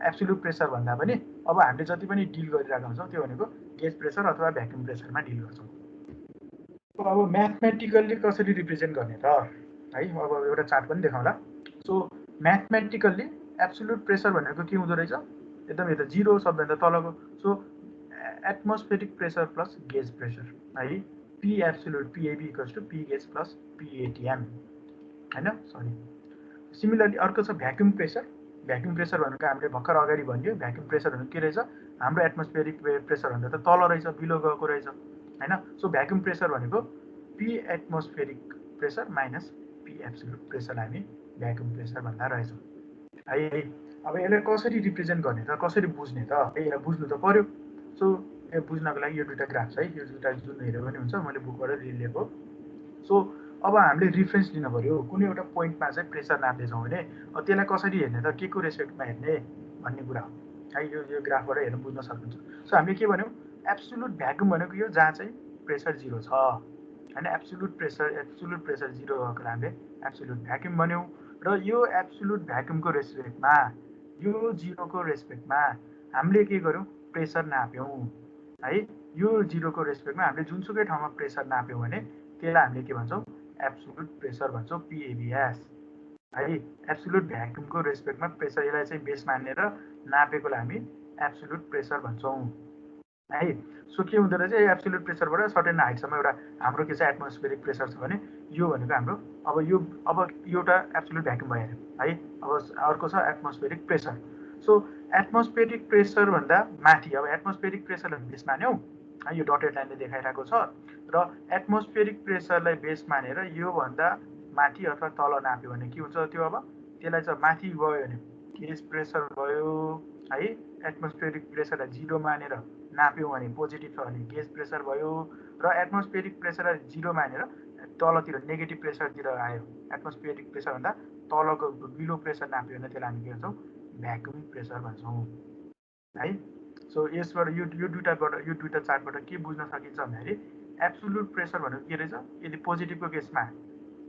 एब्सोल्युट प्रेसर भन्दा पनि अब हामीले जति पनि डिल गरिरहेका हुन्छौँ त्यो भनेको गेज प्रेसर अथवा भ्याक्युम प्रेसरमा डिल गर्छौँ अब म्याथमेटिकल्ली कसरी रिप्रेजेन्ट गर्ने त है अब एउटा चार्ट पनि देखाउँला सो म्याथमेटिकल्ली एब्सोल्युट प्रेसर भनेको के हुँदो रहेछ एकदम यो त 0 सबभन्दा तलको so atmospheric pressure plus gauge pressure है P absolute PAB equals to P gauge plus PATM हैन सरी सिमिलरली अर्को छ भ्याक्युम प्रेसर भनेको हामीले भर्खर अगाडि भन्यो भ्याक्युम प्रेसर भनेको के रहेछ हाम्रो एटमोस्फेरिक प्रेसर भन्दा त तल रहेछ बिलो गएको रहेछ हैन सो भ्याक्युम प्रेसर भनेको P atmospheric pressure minus P absolute pressure हामी भ्याक्युम प्रेसर भन्दा रहेछौँ है अब यसलाई कसरी रिप्रेजेन्ट गर्ने त कसरी बुझ्ने त यसलाई बुझ्नु त पर्यो सो यो बुझ्नको लागि यो दुईटा ग्राफ छ है यो दुईटा जुन हेऱ्यो भने हुन्छ मैले बुकबाट लिएको सो अब हामीले रिफरेन्स लिन पर्यो कुनै एउटा पोइन्टमा चाहिँ प्रेसर नाप्दैछौँ भने त्यसलाई कसरी हेर्ने त के को रेस्पेक्टमा हेर्ने भन्ने कुरा हो है यो ग्राफबाट हेर्न बुझ्न सक्नुहुन्छ सो हामीले के भन्यौँ एब्सोल्युट भ्याक्युम भनेको यो जहाँ चाहिँ प्रेसर 0 छ हैन एब्सोल्युट प्रेसर 0 भएको हामीले एब्सोल्युट भ्याक्युम भन्यौँ र यो एब्सोल्युट भ्याक्युमको रेस्पेक्टमा यो 0 को रेस्पेक्टमा हामीले के गर्यौँ प्रेसर नाप्यौँ है यो 0 को रेस्पेक्टमा हामीले जुनसुकै ठाउँमा प्रेसर नाप्यौँ भने त्यसलाई हामीले के भन्छौँ एब्सोल्युट प्रेसर भन्छौँ पिएबिएस है एब्सोल्युट भ्याक्युमको रेस्पेक्टमा प्रेसर यसलाई चाहिँ बेस मानेर नापेकोलाई हामी एब्सोल्युट प्रेसर भन्छौँ है सो के हुँदो रहेछ एब्सोल्युट प्रेसरबाट सर्टेन हाइटसम्म एउटा हाम्रो के छ एटमोस्फेरिक प्रेसर छ भने यो भनेको हाम्रो अब एउटा एब्सोल्युट भ्याक्युम भइहाल्यो है अब अर्को छ atmospheric pressure so atmospheric pressure भन्दा माथि अब एटमोस्फेरिक प्रेसरलाई बेस मान्यौँ है यो डटेड लाइनले देखाइरहेको छ र एटमोस्फेरिक प्रेसरलाई बेस मानेर यो भन्दा माथि अथवा तल नाप्यो भने के हुन्छ त्यो अब त्यसलाई चाहिँ माथि गयो भने गेज प्रेसर भयो है एटमोस्फेरिक प्रेसरलाई 0 मानेर नाप्यौँ भने पोजिटिभ छ भने गेज प्रेसर भयो र एटमोस्फेरिक प्रेसरलाई 0 मानेर तलतिर नेगेटिभ प्रेसरतिर आयो एटमोस्फेरिक प्रेसर भन्दा तलको बिलो प्रेसर नाप्यो भने त्यसलाई हामी के भन्छौँ भ्याक्युम प्रेसर भन्छौँ है सो यसबाट यो दुईटा चार्टबाट के बुझ्न सकिन्छ भन्दाखेरि एब्सोल्युट प्रेसर भनेको के रहेछ यदि पोजिटिभको केसमा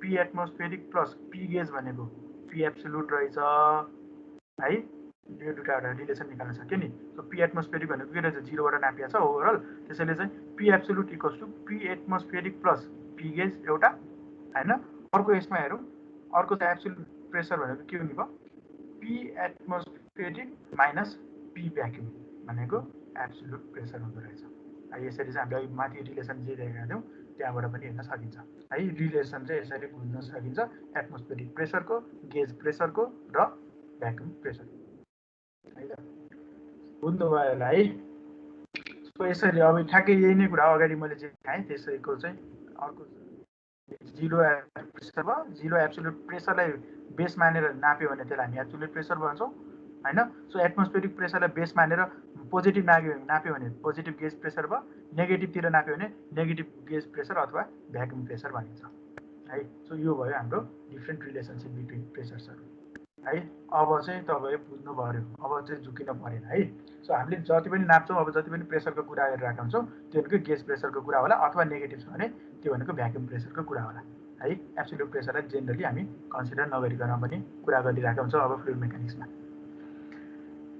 पी एटमोस्फेरिक प्लस पी गेज भनेको पी एब्सोल्युट रहेछ है यो दुईटा एउटा रिलेसन निकाल्न सक्यो नि सो पी एटमोस्फेरिक भनेको के रहेछ 0 बाट नापिएको छ ओभरअल त्यसैले चाहिँ P absolute equals to P atmospheric plus P gauge एउटा हैन अर्को यसमा हेरौँ अर्को चाहिँ एब्सोल्युट प्रेसर भनेको के हुने भयो P atmospheric minus P vacuum भनेको एब्सोल्युट प्रेसर हुँदो रहेछ है यसरी चाहिँ हामीले माथि रिलेसन जे देखाएको थियौँ त्यहाँबाट पनि हेर्न सकिन्छ है रिलेसन चाहिँ यसरी बुझ्न सकिन्छ एटमोस्फेरिक प्रेसरको गेज प्रेसरको र भ्याक्युम प्रेसर है त बुझ्नुभयो होला है सो यसरी अब ठ्याक्कै यही नै कुरा अगाडि मैले जे देखाएँ त्यसैको चाहिँ अर्को 0 प्रेसर भयो 0 एब्सोल्युट प्रेसरलाई बेस मानेर नाप्यो भने त्यसलाई हामी एब्सोल्युट प्रेसर भन्छौँ हैन सो एटमोस्फेरिक प्रेसरलाई बेस मानेर पोजिटिभ नाप्यो भने पोजिटिभ गेज प्रेसर भयो नेगेटिभतिर नाप्यो भने नेगेटिभ गेज प्रेसर अथवा भ्याक्युम प्रेसर भनिन्छ है सो यो भयो हाम्रो डिफ्रेन्ट रिलेसनसिप बिट्विन प्रेसर्सहरू है अब चाहिँ तपाईँ बुझ्नु पर्यो अब चाहिँ झुकिन परेन है सो हामीले जति पनि नाप्छौँ अब जति पनि प्रेसरको कुरा गरिरहेका हुन्छौँ त्यो भनेको गेज प्रेसरको कुरा होला अथवा नेगेटिभ छ भने त्यो भनेको भ्याक्युम प्रेसरको कुरा होला है एब्सोल्युट प्रेसरलाई जेनरली हामी कन्सिडर नगरिकन पनि कुरा गरिरहेका हुन्छौँ अब फ्लुइड मेकानिक्समा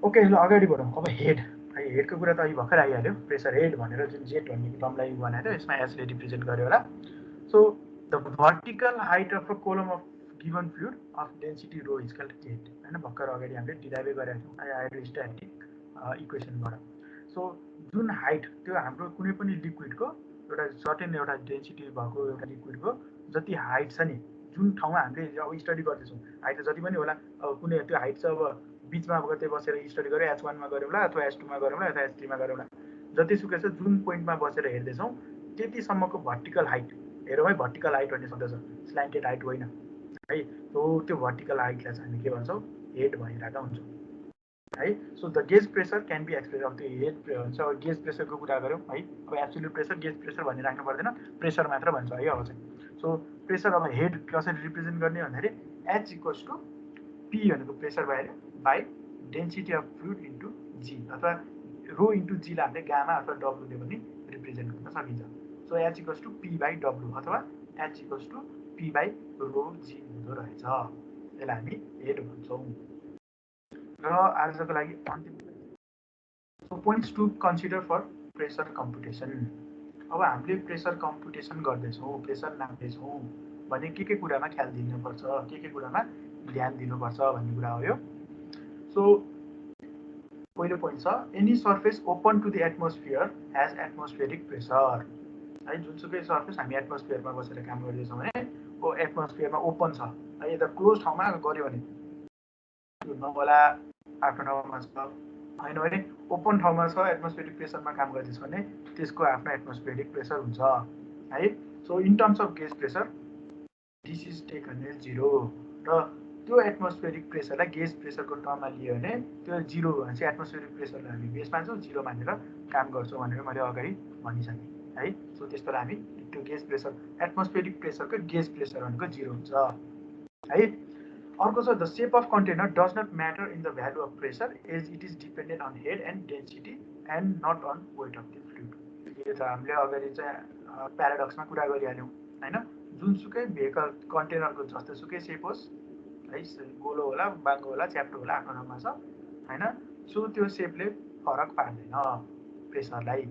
ओके ल अगाडि बढौँ अब हेड है हेडको कुरा त अहिले भर्खर आइहाल्यो प्रेसर हेड भनेर जुन जेट भन्ने टर्मलाई बनाएको थियो यसमा एसले रिप्रेजेन्ट गर्यो होला so the vertical height of a column of given fluid of density rho is called head हैन भर्खर अगाडि हामीले डिराइभै गरेका थियौँ हाइड्रोस्ट्याटिक इक्वेसनबाट सो जुन हाइट त्यो हाम्रो कुनै पनि लिक्विडको एउटा सर्टेन एउटा डेन्सिटी भएको एउटा लिक्विडको जति हाइट छ नि जुन ठाउँमा हामीले अब स्टडी गर्दैछौँ हाइट त जति पनि होला अब कुनै त्यो हाइट चाहिँ अब बिचमा कतै बसेर स्टडी गऱ्यो H1 मा गऱ्यौँ होला अथवा H2 मा गऱ्यौँ होला अथवा H3 मा गऱ्यौँ होला जतिसुकै छ जुन पोइन्टमा बसेर हेर्दैछौँ त्यतिसम्मको भर्टिकल हाइट हेरौँ है भर्टिकल हाइट भन्ने शब्द छ स्ल्यान्टेड हाइट होइन है त्यो भर्टिकल हाइटलाई चाहिँ हामी के भन्छौँ हेड भनिरहेका हुन्छौँ है सो द गेज प्रेसर क्यान बी एक्सप्रेस अब त्यो हेड भन्छ अब गेज प्रेसरको कुरा गऱ्यौँ है अब एब्सोल्युट प्रेसर गेज प्रेसर भनिराख्नु पर्दैन प्रेसर मात्र भन्छ है अब चाहिँ सो प्रेसर अब हेड कसरी रिप्रेजेन्ट गर्ने भन्दाखेरि H इक्वल्स टु P भनेको प्रेसर भयो by density of fluid into G अथवा रो इन्टु जीलाई हामीले गामा अथवा डब्लुले पनि रिप्रेजेन्ट गर्न सकिन्छ so H equals to P by W अथवा H equals to P by rho G हुँदो रहेछ यसलाई हामी हेड भन्छौँ र आजको लागि अन्तिम so points to consider for pressure computation अब हामीले प्रेसर कम्पुटेसन गर्दैछौँ प्रेसर नाप्दैछौँ भने के कुरामा ख्याल दिनुपर्छ के कुरामा ध्यान दिनुपर्छ भन्ने कुरा हो यो सो पहिलो पोइन्ट छ any surface open to the atmosphere has atmospheric pressure है जुनसुकै सर्फेस हामी एटमोस्फियरमा बसेर काम गर्दैछौँ भने ओ एटमोस्फियरमा ओपन छ है यता क्लोज ठाउँमा गऱ्यो भने नहोला आफ्नो ठाउँमा छ होइन भने ओपन ठाउँमा छ एटमोस्फेरिक प्रेसरमा काम गर्दैछ भने त्यसको आफ्नो एटमोस्फेरिक प्रेसर हुन्छ है so in terms of gauge pressure this is taken as 0 र त्यो एटमोस्फेरिक प्रेसरलाई गेज प्रेसरको टर्ममा लियो भने त्यो 0 हो भने चाहिँ एटमोस्फेरिक प्रेसरलाई हामी बेस मान्छौँ 0 मानेर काम गर्छौँ भनेर मैले अगाडि भनिसकेँ है सो त्यस्तो हामी त्यो गेज प्रेसर एटमोस्फेरिक प्रेसरको गेज प्रेसर भनेको 0 हुन्छ है अर्को छ the shape of container does not matter in the value of pressure as it is dependent on head and density and not on weight of the fluid यो त हामीले अगाडि चाहिँ प्याराडक्समा कुरा गरिहाल्यौँ होइन जुनसुकै भेहिकल कन्टेनरको जस्तोसुकै सेप होस् है गोलो होला बाङ्गो होला च्याप्टो होला आफ्नो ठाउँमा छ होइन सो त्यो सेपले फरक पार्दैन प्रेसरलाई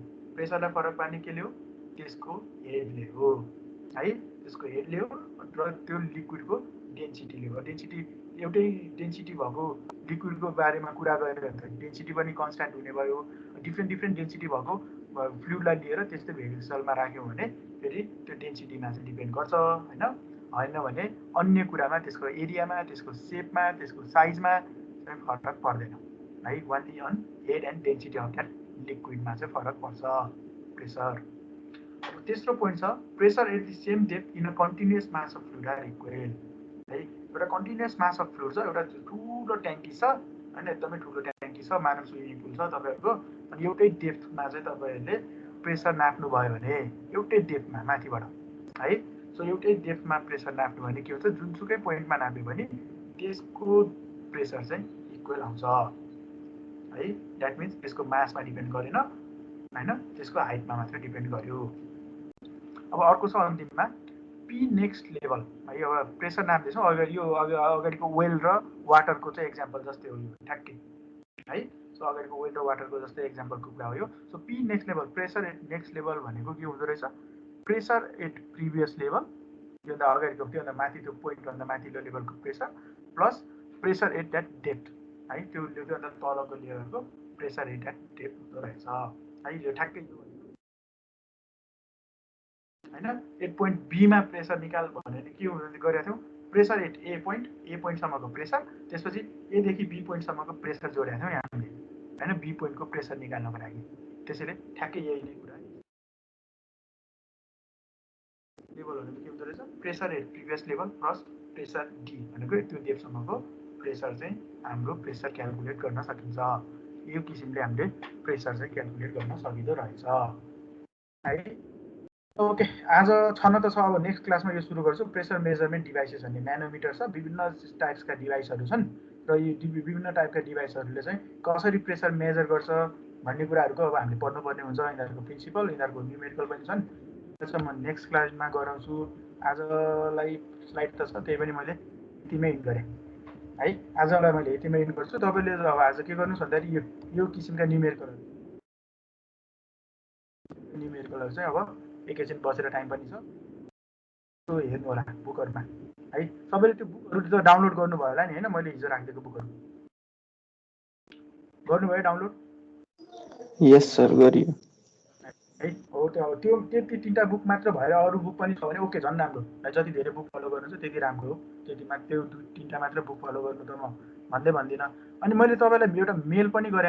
फरक पार्ने केले हो त्यसको हेडले हो है त्यसको हेडले हो र त्यो लिक्विडको डेन्सिटीले हो डेन्सिटी एउटै डेन्सिटी भएको लिक्विडको बारेमा कुरा गरेर डेन्सिटी पनि कन्स्ट्यान्ट हुने भयो डिफ्रेन्ट डेन्सिटी भएको फ्लुइडलाई लिएर त्यस्तै भेसलमा राख्यौँ भने फेरि त्यो डेन्सिटीमा चाहिँ डिपेन्ड गर्छ होइन भने अन्य कुरामा त्यसको एरियामा त्यसको सेपमा त्यसको साइजमा चाहिँ फरक पर्दैन है only on head and density of that लिक्विडमा चाहिँ फरक पर्छ प्रेसर तेस्रो पोइन्ट छ pressure at the same depth in a continuous mass of fluid are equal है एउटा कन्टिन्युअस मास अफ फ्लुइड छ एउटा ठुलो ट्याङ्की छ होइन एकदमै ठुलो ट्याङ्की छ मानव स्विमिङ पुल छ तपाईँहरूको अनि एउटै डेप्थमा चाहिँ तपाईँहरूले प्रेसर नाप्नुभयो भने एउटै डेप्थमा माथिबाट है सो एउटै डेप्थमा प्रेसर नाप्नु भने के हुन्छ जुनसुकै पोइन्टमा नाप्यो भने त्यसको प्रेसर चाहिँ इक्वल आउँछ है द्याट मिन्स त्यसको मासमा डिपेन्ड गरेन होइन त्यसको हाइटमा मात्र डिपेन्ड गर्यो अब अर्को छ अन्तिममा पी नेक्स्ट लेभल है अब प्रेसर नाप्दैछौँ अगाडि यो अगाडिको वेल र वाटरको चाहिँ एक्जाम्पल जस्तै हो यो ठ्याक्कै है सो अगाडिको वेल र वाटरको जस्तै एक्जाम्पलको कुरा हो यो so P next level pressure at next level भनेको के हुँदो रहेछ प्रेसर एट प्रिभियस लेभल त्योभन्दा अगाडिको त्योभन्दा माथि त्यो पोइन्टभन्दा माथिल्लो लेभलको pressure plus pressure at that depth है त्योभन्दा तलको लेभलको प्रेसर एट द्याट डेप्थ हुँदो रहेछ है यो ठ्याक्कै होइन एट पोइन्ट बीमा प्रेसर निकाल भनेर के गरेका थियौँ प्रेसर एट ए पोइन्टसम्मको प्रेसर त्यसपछि एदेखि बी पोइन्टसम्मको प्रेसर जोडेका थियौँ हामीले होइन बी पोइन्टको प्रेसर निकाल्नको लागि त्यसैले ठ्याक्कै यही नै कुरा लेभल भनेको के हुँदो रहेछ pressure at previous level plus pressure D भनेको त्यो डेप्थसम्मको प्रेसर चाहिँ हाम्रो प्रेसर क्यालकुलेट गर्न सकिन्छ यो किसिमले हामीले प्रेसर चाहिँ क्यालकुलेट गर्न सकिँदो रहेछ है ओके आज छन त छ अब नेक्स्ट क्लासमा यो सुरु गर्छु प्रेसर मेजरमेन्ट डिभाइसेस भन्ने म्यानोमिटर छ विभिन्न टाइप्सका डिभाइसहरू छन् र यो विभिन्न टाइपका डिभाइसहरूले चाहिँ कसरी प्रेसर मेजर गर्छ भन्ने कुराहरूको अब हामीले पढ्नुपर्ने हुन्छ यिनीहरूको प्रिन्सिपल यिनीहरूको न्युमेरिकल पनि छन् त्यसमा म नेक्स्ट क्लासमा गराउँछु आजलाई स्लाइड त छ त्यही पनि मैले यतिमै हिट गरेँ है आजलाई मैले यतिमै हिट गर्छु तपाईँले अब आज के गर्नुहोस् भन्दाखेरि यो किसिमका न्युमेरिकलहरू चाहिँ अब एकैछिन बसेर टाइम पनि छ यसो हेर्नु होला बुकहरूमा है। सबैले त्यो बुकहरू त डाउनलोड गर्नुभयो होला नि होइन, मैले हिजो राखिदिएको बुकहरू गर्नुभयो डाउनलोड? यस सर गरियो है हो त्यो त्यति 3टा बुक मात्र भएर अरू बुक पनि छ भने ओके झन् राम्रो है। जति धेरै बुक फलो गर्नुहुन्छ त्यति राम्रो हो। त्यति मात्र त्यो 3टा मात्र बुक फलो गर्नु त म भन्दिनँ। अनि मैले तपाईँलाई एउटा मेल पनि गरेँ